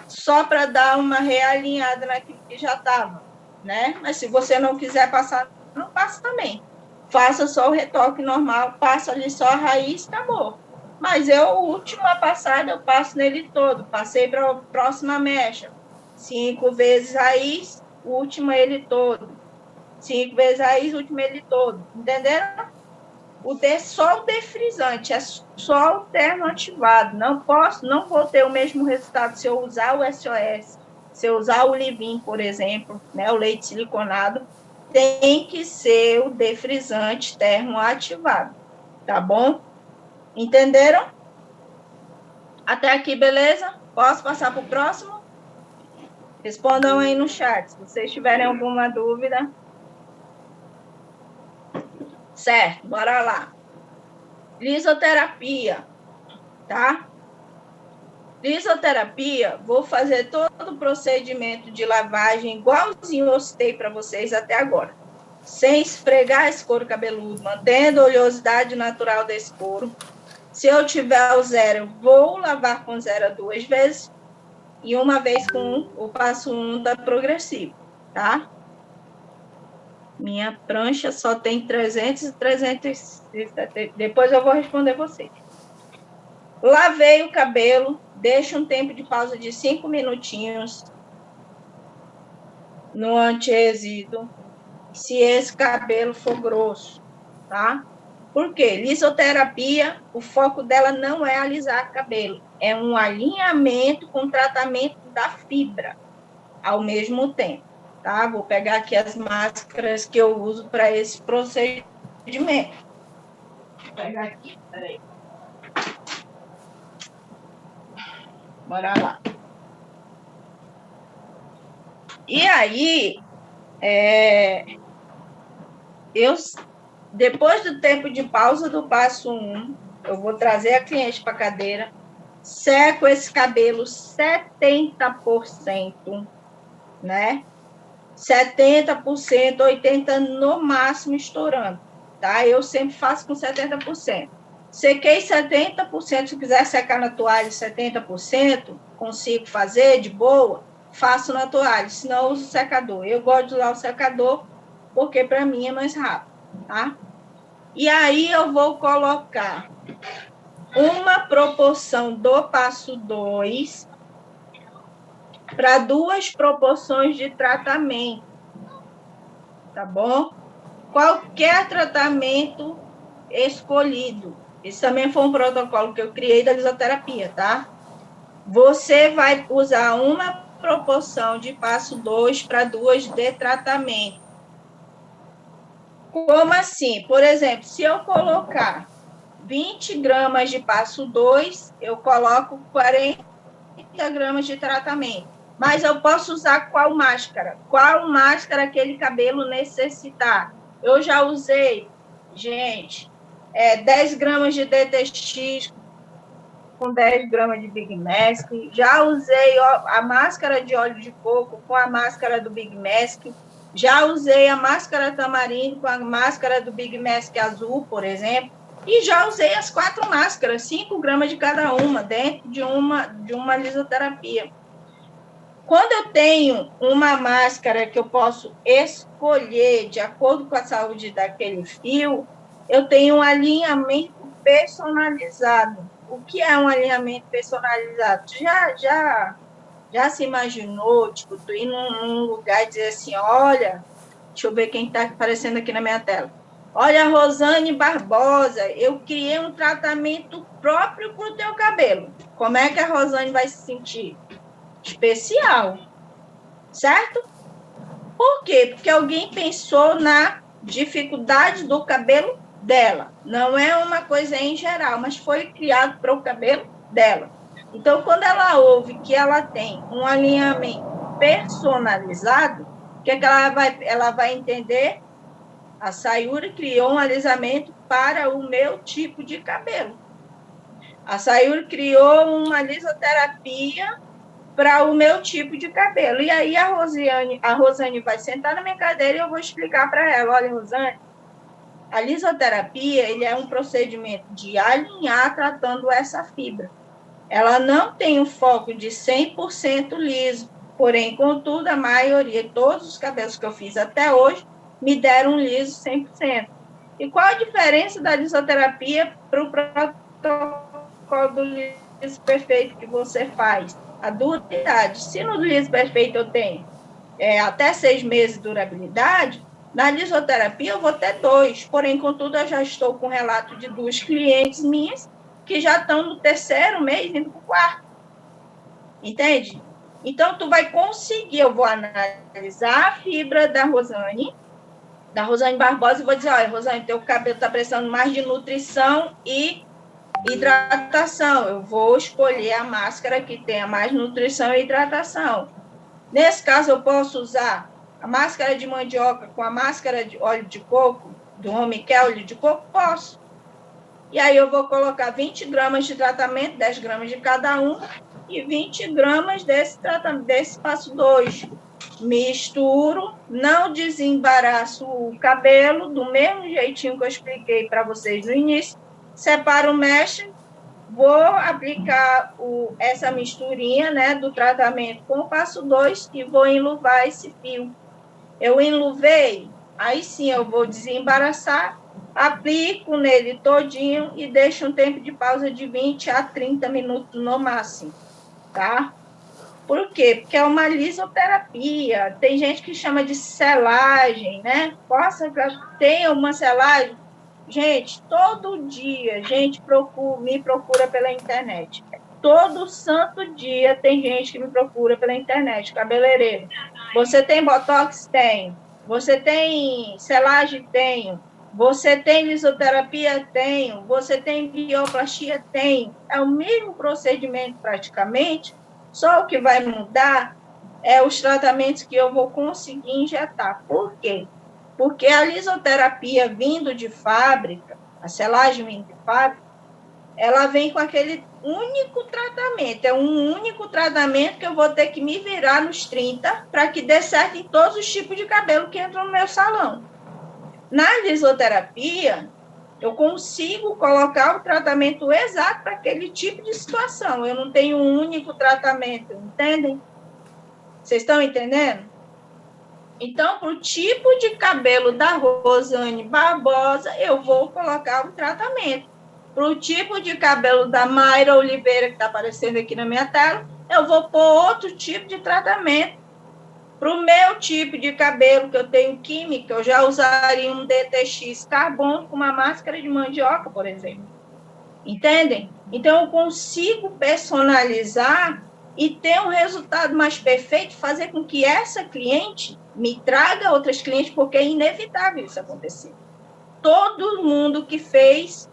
só para dar uma realinhada naquilo que já estava, né? Mas se você não quiser passar, não passa também. Faça só o retoque normal, passa ali só a raiz, acabou. Mas o último a passada, eu passo nele todo. Passei para a próxima mecha. 5 vezes raiz, última ele todo. 5 vezes raiz, última ele todo. Entenderam? Só o defrisante, é só o termoativado. Não vou ter o mesmo resultado se eu usar o SOS, se eu usar o Livin, por exemplo, né, o leite siliconado. Tem que ser o defrisante termoativado. Tá bom? Entenderam? Até aqui, beleza? Posso passar para o próximo? Respondam aí no chat, se vocês tiverem alguma dúvida. Certo, bora lá. Lisoterapia, tá? Lisoterapia, vou fazer todo o procedimento de lavagem igualzinho eu citei para vocês até agora. Sem esfregar esse couro cabeludo, mantendo a oleosidade natural desse couro. Se eu tiver o 0, vou lavar com 0 2 vezes e uma vez com o passo 1 da progressiva, tá? Minha prancha só tem 300 e 300. Depois eu vou responder vocês. Lavei o cabelo, deixo um tempo de pausa de 5 minutinhos no anti-resíduo, se esse cabelo for grosso, tá? Por quê? Lisoterapia, o foco dela não é alisar cabelo, é um alinhamento com tratamento da fibra ao mesmo tempo. tá? Vou pegar aqui as máscaras que eu uso para esse procedimento. Vou pegar aqui, peraí. Bora lá. E aí, depois do tempo de pausa do passo 1, eu vou trazer a cliente para a cadeira, seco esse cabelo 70%, né? 70%, 80% no máximo estourando, tá? Eu sempre faço com 70%. Sequei 70%, se quiser secar na toalha 70%, consigo fazer de boa, faço na toalha, senão eu uso o secador. Eu gosto de usar o secador porque para mim é mais rápido, tá? E aí eu vou colocar uma proporção do passo 2 para 2 proporções de tratamento, tá bom? Qualquer tratamento escolhido. Isso também foi um protocolo que eu criei da lisoterapia, tá? Você vai usar uma proporção de passo 2 para 2 de tratamento. Como assim? Por exemplo, se eu colocar 20 gramas de passo 2, eu coloco 40 gramas de tratamento. Mas eu posso usar qual máscara? Qual máscara aquele cabelo necessitar? Eu já usei, gente, 10 gramas de DTX com 10 gramas de Big Mask. Já usei a máscara de óleo de coco com a máscara do Big Mask. Já usei a máscara tamarindo com a máscara do Big Mask azul, por exemplo. E já usei as 4 máscaras, 5 gramas de cada uma, dentro de uma lisoterapia. Quando eu tenho uma máscara que eu posso escolher de acordo com a saúde daquele fio, eu tenho um alinhamento personalizado. O que é um alinhamento personalizado? Já se imaginou, tipo, tu ir num lugar e dizer assim, olha, deixa eu ver quem está aparecendo aqui na minha tela. Olha, Rosane Barbosa, eu criei um tratamento próprio para o teu cabelo. Como é que a Rosane vai se sentir? Especial, certo? Por quê? Porque alguém pensou na dificuldade do cabelo dela. Não é uma coisa em geral, mas foi criado para o cabelo dela. Então, quando ela ouve que ela tem um alinhamento personalizado, o que ela vai entender? A Sayuri criou um alisamento para o meu tipo de cabelo. A Sayuri criou uma lisoterapia para o meu tipo de cabelo. E aí a Rosane vai sentar na minha cadeira e eu vou explicar para ela, olha, Rosane, a lisoterapia ele é um procedimento de alinhar tratando essa fibra. Ela não tem o foco de 100% liso, porém, contudo, a maioria, todos os cabelos que eu fiz até hoje, me deram liso 100%. E qual a diferença da lisoterapia para o protocolo do liso perfeito que você faz? A durabilidade. Se no liso perfeito eu tenho até 6 meses de durabilidade, na lisoterapia eu vou ter 2. Porém, contudo, eu já estou com relato de 2 clientes minhas que já estão no 3º mês, indo para o 4º. Entende? Então, tu vai conseguir, eu vou analisar a fibra da Rosane Barbosa, e vou dizer, olha, Rosane, teu cabelo está precisando mais de nutrição e hidratação. Eu vou escolher a máscara que tenha mais nutrição e hidratação. Nesse caso, eu posso usar a máscara de mandioca com a máscara de óleo de coco, do Home Care óleo de coco? Posso. E aí eu vou colocar 20 gramas de tratamento, 10 gramas de cada um, e 20 gramas desse passo 2. Misturo, não desembaraço o cabelo, do mesmo jeitinho que eu expliquei para vocês no início. Separo o mesh, vou aplicar essa misturinha, né, do tratamento com o passo 2 e vou enluvar esse fio. Eu enluvei, aí sim eu vou desembaraçar, aplico nele todinho e deixo um tempo de pausa de 20 a 30 minutos no máximo, tá? Por quê? Porque é uma lisoterapia. Tem gente que chama de selagem, né? Possa ter uma selagem. Gente, todo dia, gente me procura pela internet. todo santo dia tem gente que me procura pela internet, cabeleireiro. Você tem botox? Tenho. Você tem selagem? Tenho. Você tem lisoterapia? Tenho. Você tem bioplastia? Tenho. É o mesmo procedimento praticamente, só o que vai mudar é os tratamentos que eu vou conseguir injetar. Por quê? Porque a lisoterapia vindo de fábrica, a selagem vindo de fábrica, ela vem com aquele único tratamento. É um único tratamento que eu vou ter que me virar nos 30 para que dê certo em todos os tipos de cabelo que entram no meu salão. Na lisoterapia, eu consigo colocar o tratamento exato para aquele tipo de situação. Eu não tenho um único tratamento, entendem? Vocês estão entendendo? Então, para o tipo de cabelo da Rosane Barbosa, eu vou colocar um tratamento. Para o tipo de cabelo da Mayra Oliveira, que está aparecendo aqui na minha tela, eu vou pôr outro tipo de tratamento. Para o meu tipo de cabelo, que eu tenho química, eu já usaria um DTX carbono com uma máscara de mandioca, por exemplo. Entendem? Então, eu consigo personalizar e ter um resultado mais perfeito, fazer com que essa cliente me traga outras clientes, porque é inevitável isso acontecer. Todo mundo que fez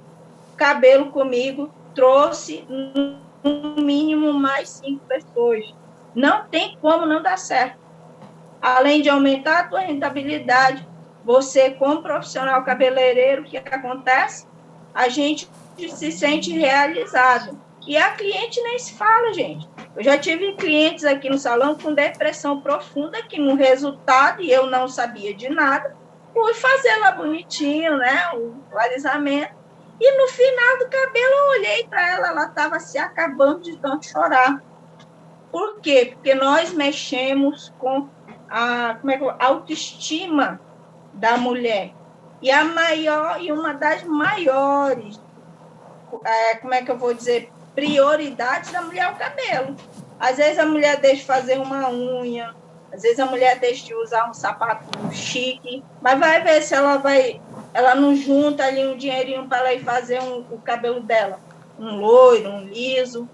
cabelo comigo trouxe, no mínimo, mais 5 pessoas. Não tem como não dar certo. Além de aumentar a tua rentabilidade, você, como profissional cabeleireiro, o que acontece? A gente se sente realizado. E a cliente nem se fala, gente. Eu já tive clientes aqui no salão com depressão profunda, que no resultado, e eu não sabia de nada, fui fazer lá bonitinho, né, o alisamento, e no final do cabelo eu olhei para ela estava se acabando de tanto chorar. Por quê? Porque nós mexemos com a autoestima da mulher. E a maior, e uma das maiores, prioridades da mulher é o cabelo. Às vezes a mulher deixa de fazer uma unha, às vezes a mulher deixa de usar um sapato chique, mas vai ver se ela não junta ali um dinheirinho para ela ir fazer o cabelo dela, um loiro, um liso.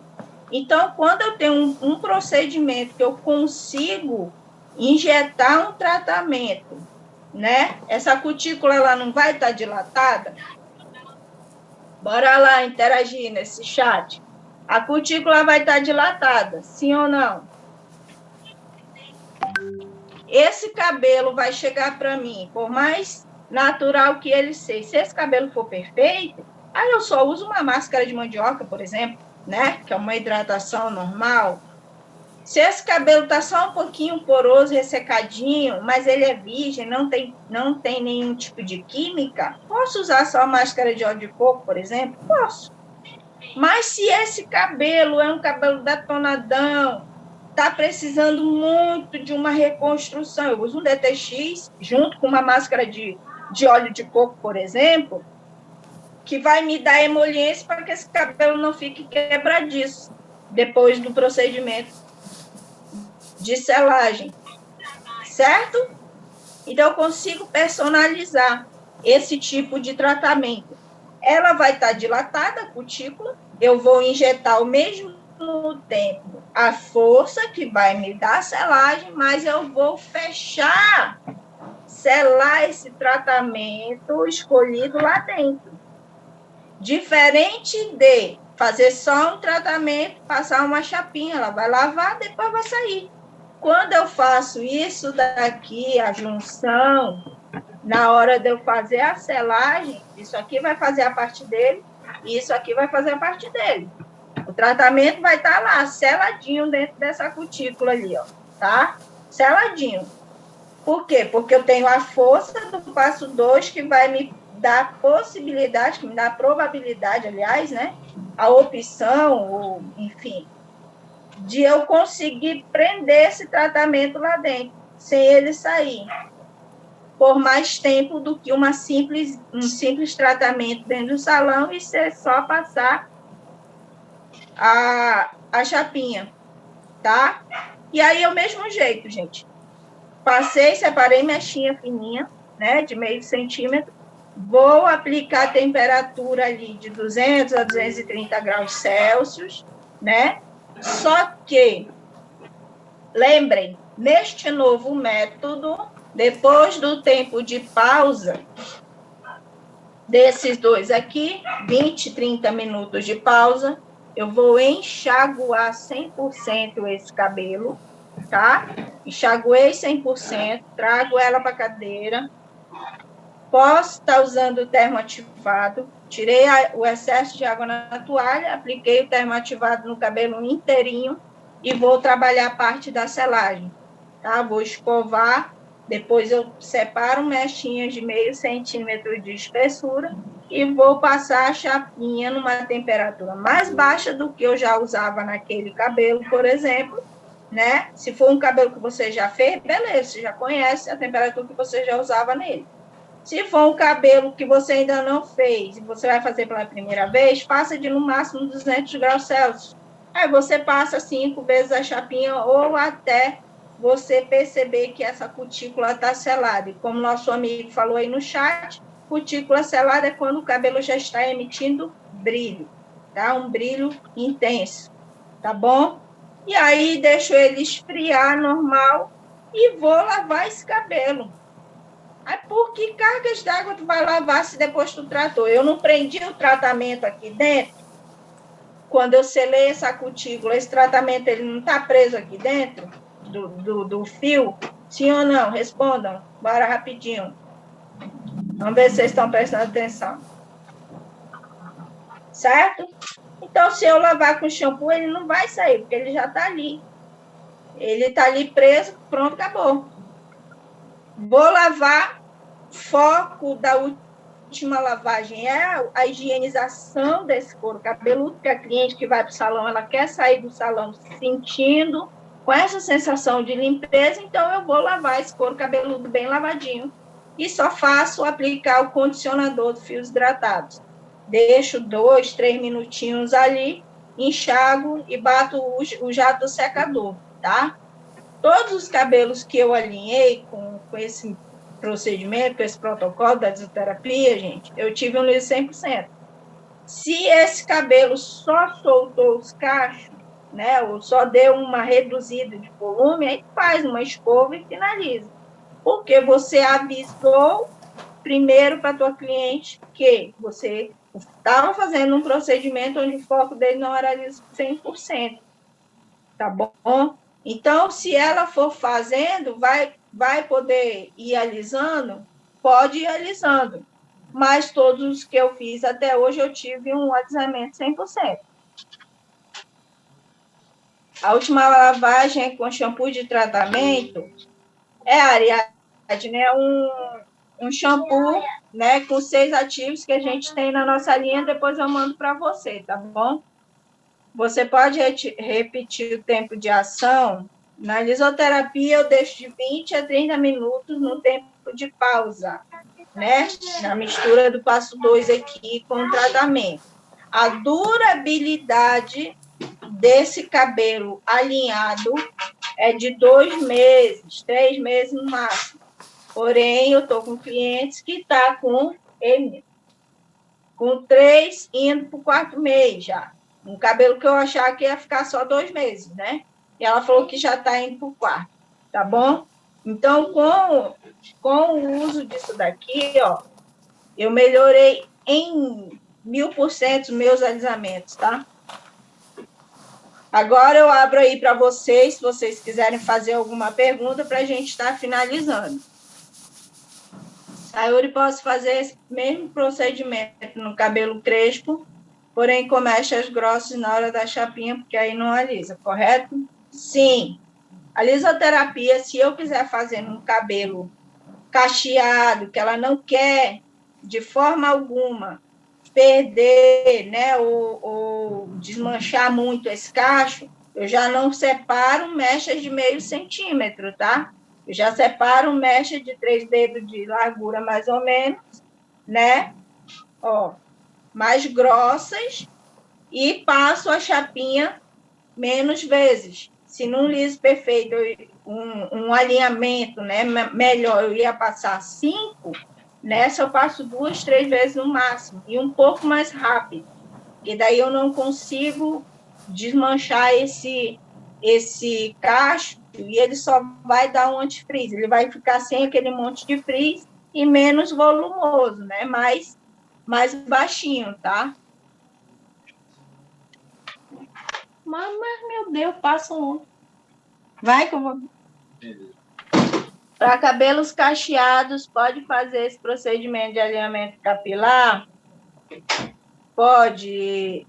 Então, quando eu tenho um procedimento que eu consigo injetar um tratamento, né? Essa cutícula ela não vai estar dilatada? Bora lá interagir nesse chat. A cutícula vai estar dilatada, sim ou não? Esse cabelo vai chegar para mim, por mais natural que ele seja. Se esse cabelo for perfeito, aí eu só uso uma máscara de mandioca, por exemplo, né? Que é uma hidratação normal. Se esse cabelo está só um pouquinho poroso, ressecadinho, mas ele é virgem, não tem nenhum tipo de química, posso usar só máscara de óleo de coco, por exemplo? Posso. Mas se esse cabelo é um cabelo detonadão, está precisando muito de uma reconstrução, eu uso um DTX junto com uma máscara de óleo de coco, por exemplo, que vai me dar emoliência para que esse cabelo não fique quebradiço depois do procedimento de selagem, certo? Então, eu consigo personalizar esse tipo de tratamento. Ela vai estar dilatada, a cutícula, eu vou injetar ao mesmo tempo a força que vai me dar a selagem, mas eu vou selar esse tratamento escolhido lá dentro. Diferente de fazer só um tratamento, passar uma chapinha, ela vai lavar, depois vai sair. Quando eu faço isso daqui, a junção, na hora de eu fazer a selagem, isso aqui vai fazer a parte dele, e isso aqui vai fazer a parte dele. O tratamento vai estar lá, seladinho dentro dessa cutícula ali, ó, tá? Seladinho. Por quê? Porque eu tenho a força do passo 2 que vai me dar possibilidade, que me dá a probabilidade, aliás, né? A opção, ou, enfim, de eu conseguir prender esse tratamento lá dentro, sem ele sair, por mais tempo do que um simples tratamento dentro do salão e ser só passar a chapinha, tá? E aí é o mesmo jeito, gente. Passei, separei mechinha fininha, né, de meio centímetro, vou aplicar a temperatura ali de 200 a 230 graus Celsius, né? Só que, lembrem, neste novo método, depois do tempo de pausa, desses dois aqui, 20, 30 minutos de pausa, eu vou enxaguar 100% esse cabelo, tá? Enxaguei 100%, trago ela para a cadeira. Posso estar usando o termoativado, tirei o excesso de água na toalha, apliquei o termoativado no cabelo inteirinho e vou trabalhar a parte da selagem, tá? Vou escovar, depois eu separo mechinhas de meio centímetro de espessura e vou passar a chapinha numa temperatura mais baixa do que eu já usava naquele cabelo, por exemplo, né? Se for um cabelo que você já fez, beleza, você já conhece a temperatura que você já usava nele. Se for um cabelo que você ainda não fez e você vai fazer pela primeira vez, passa de no máximo 200 graus Celsius. Aí você passa 5 vezes a chapinha ou até você perceber que essa cutícula está selada. E como nosso amigo falou aí no chat, cutícula selada é quando o cabelo já está emitindo brilho, tá? Um brilho intenso, tá bom? E aí deixo ele esfriar normal e vou lavar esse cabelo. Aí, por que cargas d'água tu vai lavar se depois tu tratou? Eu não prendi o tratamento aqui dentro? Quando eu selei essa cutícula, esse tratamento ele não está preso aqui dentro do fio? Sim ou não? Respondam. Bora rapidinho. Vamos ver se vocês estão prestando atenção. Certo? Então, se eu lavar com shampoo, ele não vai sair, porque ele já está ali. Ele está ali preso, pronto, acabou. Vou lavar, foco da última lavagem é a higienização desse couro cabeludo, porque a cliente que vai para o salão, ela quer sair do salão sentindo, com essa sensação de limpeza, então eu vou lavar esse couro cabeludo bem lavadinho e só faço aplicar o condicionador dos fios hidratados. Deixo 2, 3 minutinhos ali, enxago e bato o jato do secador, tá? Todos os cabelos que eu alinhei com esse procedimento, com esse protocolo da desoterapia, gente, eu tive um liso 100%. Se esse cabelo só soltou os cachos, né, ou só deu uma reduzida de volume, aí faz uma escova e finaliza. Porque você avisou primeiro para a tua cliente que você estava fazendo um procedimento onde o foco dele não era liso 100%. Tá bom? Então, se ela for fazendo, vai poder ir alisando? Pode ir alisando. Mas todos os que eu fiz até hoje, eu tive um alisamento 100%. A última lavagem com shampoo de tratamento é a Ariadne, né? Um shampoo, né, com 6 ativos que a gente tem na nossa linha, depois eu mando para você, tá bom? Você pode repetir o tempo de ação. Na lisoterapia, eu deixo de 20 a 30 minutos no tempo de pausa, né? Na mistura do passo 2 aqui com o tratamento. A durabilidade desse cabelo alinhado é de 2 meses, 3 meses no máximo. Porém, eu estou com clientes que estão com 3 indo para o 4º mês já. Um cabelo que eu achava que ia ficar só 2 meses, né? E ela falou que já está indo para o 4º, tá bom? Então, com o uso disso daqui, ó, eu melhorei em 1000% os meus alisamentos, tá? Agora eu abro aí para vocês, se vocês quiserem fazer alguma pergunta para a gente estar finalizando. Sayuri, posso fazer esse mesmo procedimento no cabelo crespo, porém com mechas grossas na hora da chapinha, porque aí não alisa, correto? Sim. A lisoterapia, se eu quiser fazer num cabelo cacheado, que ela não quer, de forma alguma, perder, né, ou desmanchar muito esse cacho, eu já não separo mechas de meio centímetro, tá? Eu já separo mecha de 3 dedos de largura, mais ou menos, né? Ó, mais grossas, e passo a chapinha menos vezes. Se num liso perfeito, um alinhamento, né, melhor, eu ia passar 5, nessa eu passo 2, 3 vezes no máximo, e um pouco mais rápido, porque daí eu não consigo desmanchar esse cacho e ele só vai dar um antifrizz. Ele vai ficar sem aquele monte de frizz e menos volumoso, né? Mais baixinho, tá? Mas, meu Deus, passa um. Vai que eu vou... Para cabelos cacheados, pode fazer esse procedimento de alinhamento capilar? Pode,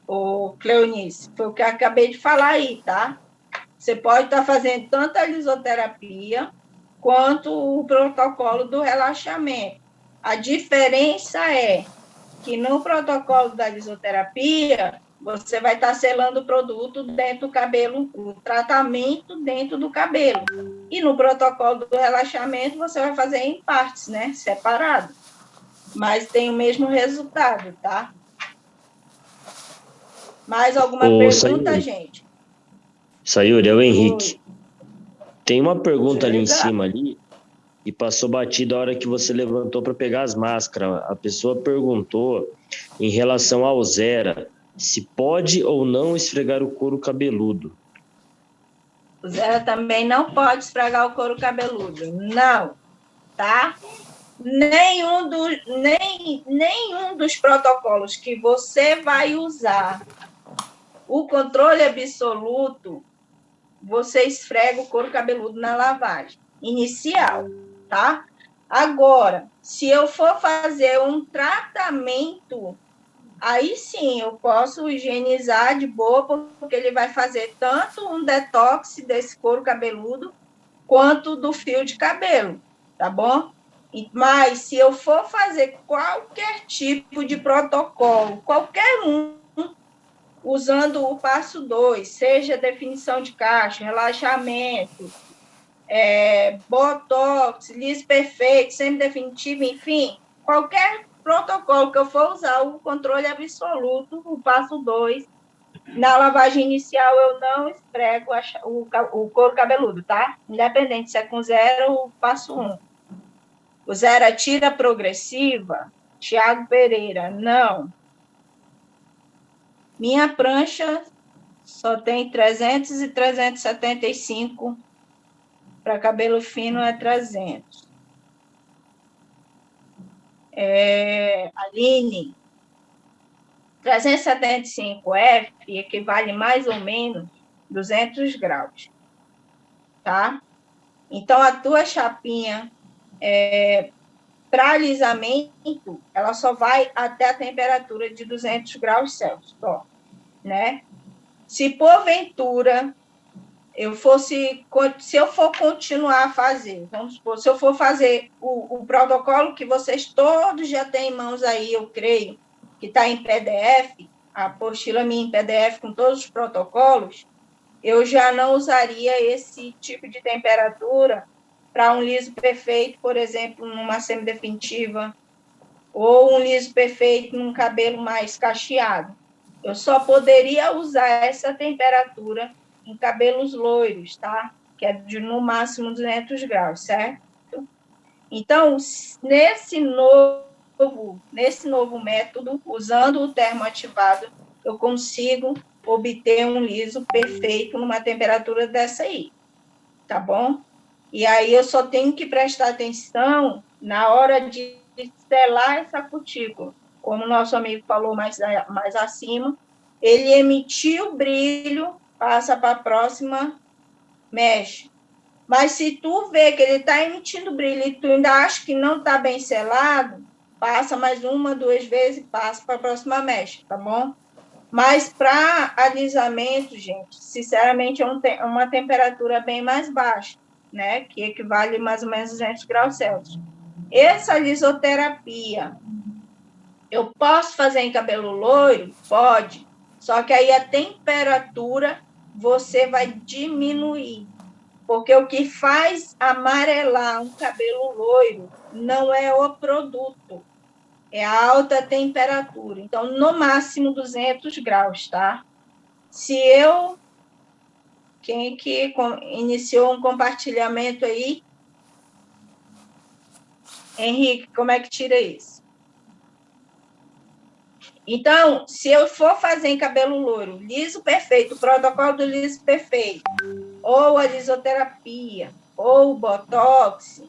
Cleonice, foi o que eu acabei de falar aí, tá? Você pode estar fazendo tanto a lisoterapia quanto o protocolo do relaxamento. A diferença é que no protocolo da lisoterapia, você vai estar selando o produto dentro do cabelo, o tratamento dentro do cabelo. E no protocolo do relaxamento, você vai fazer em partes, né? Separado. Mas tem o mesmo resultado, tá? Mais alguma pergunta, Sayuri, gente? Sayuri, é o Henrique. Oi. Tem uma pergunta ali em Legal. cima ali e passou batido a hora que você levantou para pegar as máscaras. A pessoa perguntou em relação ao Zera, se pode ou não esfregar o couro cabeludo. O Zera também não pode esfregar o couro cabeludo. Não, tá? Nenhum dos protocolos que você vai usar, o controle absoluto, você esfrega o couro cabeludo na lavagem inicial, tá? Agora, se eu for fazer um tratamento, aí sim eu posso higienizar de boa, porque ele vai fazer tanto um detox desse couro cabeludo, quanto do fio de cabelo, tá bom? Mas se eu for fazer qualquer tipo de protocolo, qualquer um, usando o passo 2, seja definição de cacho, relaxamento, botox, liso perfeito, semi-definitivo, enfim, qualquer protocolo que eu for usar, o controle absoluto, o passo 2, na lavagem inicial eu não esfrego o couro cabeludo, tá? Independente se é com zero ou passo 1. O zero é tira progressiva, Tiago Pereira, não. Minha prancha só tem 300 e 375, para cabelo fino é 300. Aline, 375F equivale mais ou menos 200 graus, tá? Então, a tua chapinha, para alisamento, ela só vai até a temperatura de 200 graus Celsius, ó, né? Se porventura se eu for continuar a fazer, vamos supor, se eu for fazer o protocolo que vocês todos já têm em mãos aí, eu creio, que está em PDF, a apostila minha em PDF com todos os protocolos, eu já não usaria esse tipo de temperatura para um liso perfeito, por exemplo, numa semidefinitiva, ou um liso perfeito num cabelo mais cacheado. Eu só poderia usar essa temperatura em cabelos loiros, tá? Que é de, no máximo, 200 graus, certo? Então, nesse novo método, usando o termoativado, eu consigo obter um liso perfeito numa temperatura dessa aí, tá bom? E aí eu só tenho que prestar atenção na hora de selar essa cutícula. Como o nosso amigo falou mais acima, ele emitiu o brilho, passa para a próxima mecha. Mas se tu vê que ele está emitindo brilho e tu ainda acha que não está bem selado, passa mais 1, 2 vezes e passa para a próxima mecha, tá bom? Mas para alisamento, gente, sinceramente, é uma temperatura bem mais baixa, né? Que equivale mais ou menos 200 graus Celsius. Essa lisoterapia, eu posso fazer em cabelo loiro? Pode. Só que aí a temperatura você vai diminuir. Porque o que faz amarelar um cabelo loiro não é o produto, é a alta temperatura. Então, no máximo 200 graus, tá? Quem que iniciou um compartilhamento aí? Henrique, como é que tira isso? Então, se eu for fazer em cabelo loiro, liso perfeito, o protocolo do liso perfeito, ou a lisoterapia, ou o botox,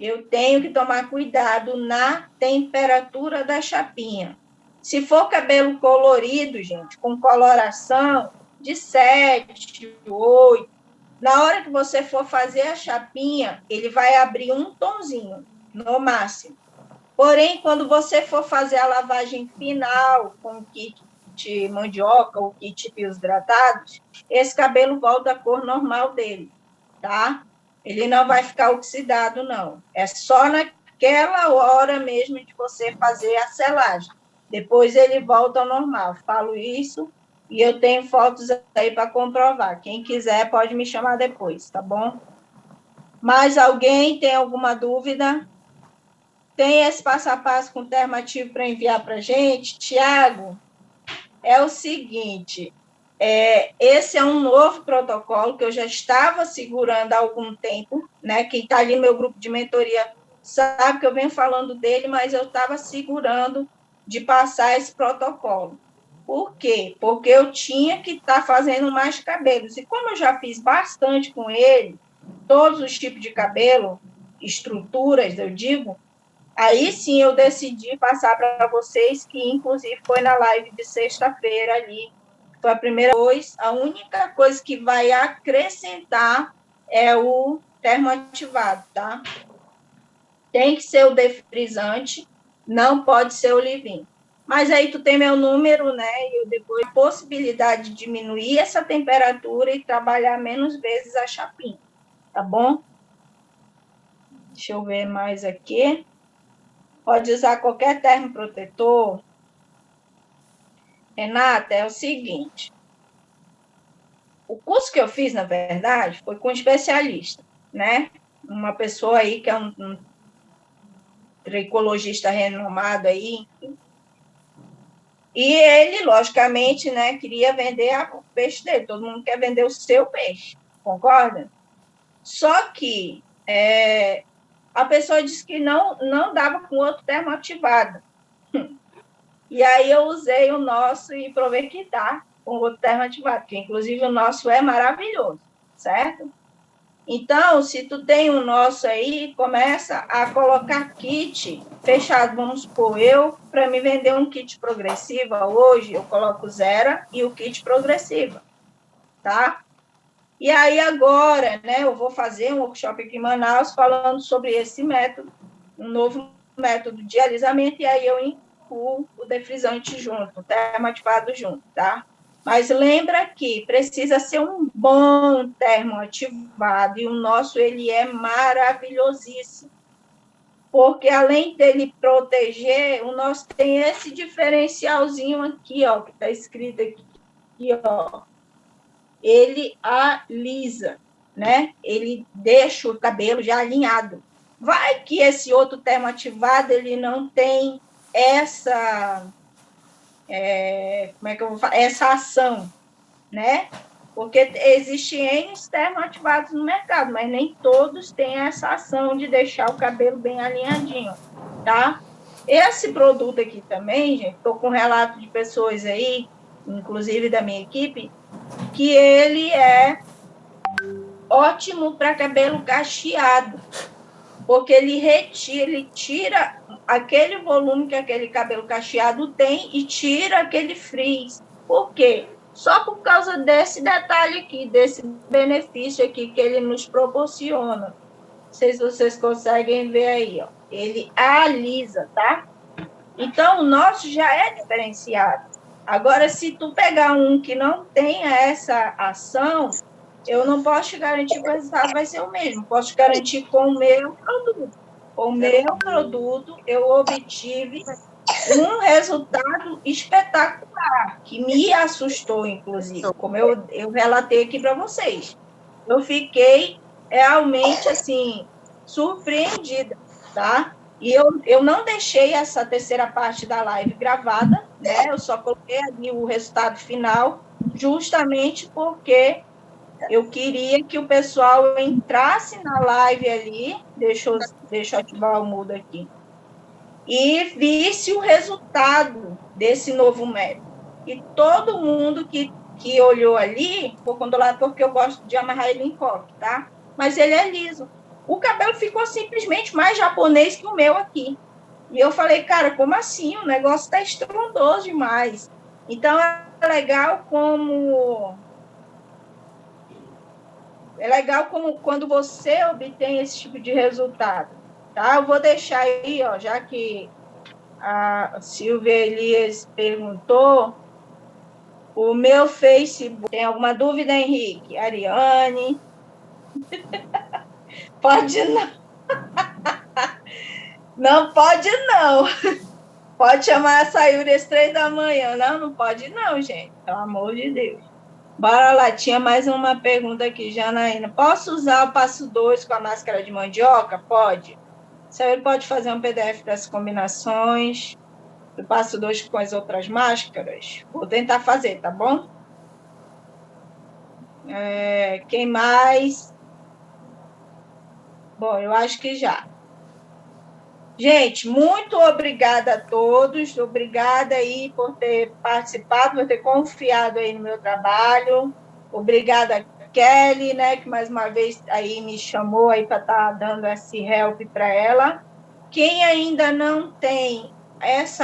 eu tenho que tomar cuidado na temperatura da chapinha. Se for cabelo colorido, gente, com coloração de 7, 8, na hora que você for fazer a chapinha, ele vai abrir um tonzinho, no máximo. Porém, quando você for fazer a lavagem final com o kit de mandioca ou kit fios hidratados, esse cabelo volta à cor normal dele, tá? Ele não vai ficar oxidado, não. É só naquela hora mesmo de você fazer a selagem. Depois ele volta ao normal. Falo isso e eu tenho fotos aí para comprovar. Quem quiser pode me chamar depois, tá bom? Mais alguém tem alguma dúvida? Tem esse passo a passo com termo ativo para enviar para a gente? Tiago, é o seguinte, esse é um novo protocolo que eu já estava segurando há algum tempo, né? Quem está ali no meu grupo de mentoria sabe que eu venho falando dele, mas eu estava segurando de passar esse protocolo. Por quê? Porque eu tinha que estar fazendo mais cabelos. E como eu já fiz bastante com ele, todos os tipos de cabelo, estruturas, eu digo, aí sim eu decidi passar para vocês, que inclusive foi na live de sexta-feira ali. Foi a primeira coisa. A única coisa que vai acrescentar é o termoativado, tá? Tem que ser o defrisante, não pode ser o leave-in. Mas aí tu tem meu número, né? E eu depois a possibilidade de diminuir essa temperatura e trabalhar menos vezes a chapinha, tá bom? Deixa eu ver mais aqui. Pode usar qualquer termoprotetor. Renata, é o seguinte. O curso que eu fiz, na verdade, foi com um especialista, né? Uma pessoa aí que é um tricologista renomado aí. E ele, logicamente, né, queria vender o peixe dele. Todo mundo quer vender o seu peixe, concorda? Só que a pessoa disse que não dava com outro termo ativado. E aí eu usei o nosso e provei que dá com outro termo ativado, que inclusive o nosso é maravilhoso, certo? Então, se tu tem o nosso aí, começa a colocar kit fechado. Vamos supor, para me vender um kit progressiva, hoje eu coloco zero e o kit progressiva, tá? E aí agora, né, eu vou fazer um workshop aqui em Manaus falando sobre esse método, um novo método de alisamento, e aí eu incluo o defrisante junto, o termoativado junto, tá? Mas lembra que precisa ser um bom termoativado, e o nosso, ele é maravilhosíssimo. Porque, além dele proteger, o nosso tem esse diferencialzinho aqui, ó, que está escrito aqui, ó. Ele alisa, né? Ele deixa o cabelo já alinhado. Vai que esse outro termoativado, ele não tem essa... como é que eu vou falar? Essa ação, né? Porque existem N termoativados no mercado, mas nem todos têm essa ação de deixar o cabelo bem alinhadinho, tá? Esse produto aqui também, gente, estou com relato de pessoas aí, inclusive da minha equipe, que ele é ótimo para cabelo cacheado, porque ele tira aquele volume que aquele cabelo cacheado tem e tira aquele frizz. Por quê? Só por causa desse detalhe aqui, desse benefício aqui que ele nos proporciona. Não sei se vocês conseguem ver aí, ó. Ele alisa, tá? Então, o nosso já é diferenciado. Agora, se tu pegar um que não tenha essa ação, eu não posso te garantir que o resultado vai ser o mesmo. Posso te garantir com o meu produto. Com o meu produto, eu obtive um resultado espetacular, que me assustou, inclusive, como eu relatei aqui para vocês. Eu fiquei realmente, assim, surpreendida, tá? E eu não deixei essa terceira parte da live gravada, né? Eu só coloquei ali o resultado final, justamente porque eu queria que o pessoal entrasse na live ali. Deixa eu ativar o mudo aqui. e visse o resultado desse novo método. E todo mundo que olhou ali, ficou condolado porque eu gosto de amarrar ele em coque, tá? Mas ele é liso. O cabelo ficou simplesmente mais japonês que o meu aqui. E eu falei, cara, como assim? O negócio está estrondoso demais. Então, é legal como quando você obtém esse tipo de resultado, tá? Eu vou deixar aí, ó, já que a Silvia Elias perguntou, o meu Facebook. Tem alguma dúvida, Henrique? Ariane? Pode não. Não pode não. Pode chamar a Sayuri às 3 da manhã. Não pode não, gente. Pelo amor de Deus. Bora lá, tinha mais uma pergunta aqui, Janaína. Posso usar o passo 2 com a máscara de mandioca? Pode. Sayuri pode fazer um PDF das combinações do passo 2 com as outras máscaras? Vou tentar fazer, tá bom? Quem mais? Bom, eu acho que já. Gente, muito obrigada a todos, obrigada aí por ter participado, por ter confiado aí no meu trabalho, obrigada Kelly, né, que mais uma vez aí me chamou aí para estar dando esse help para ela. Quem ainda não tem essa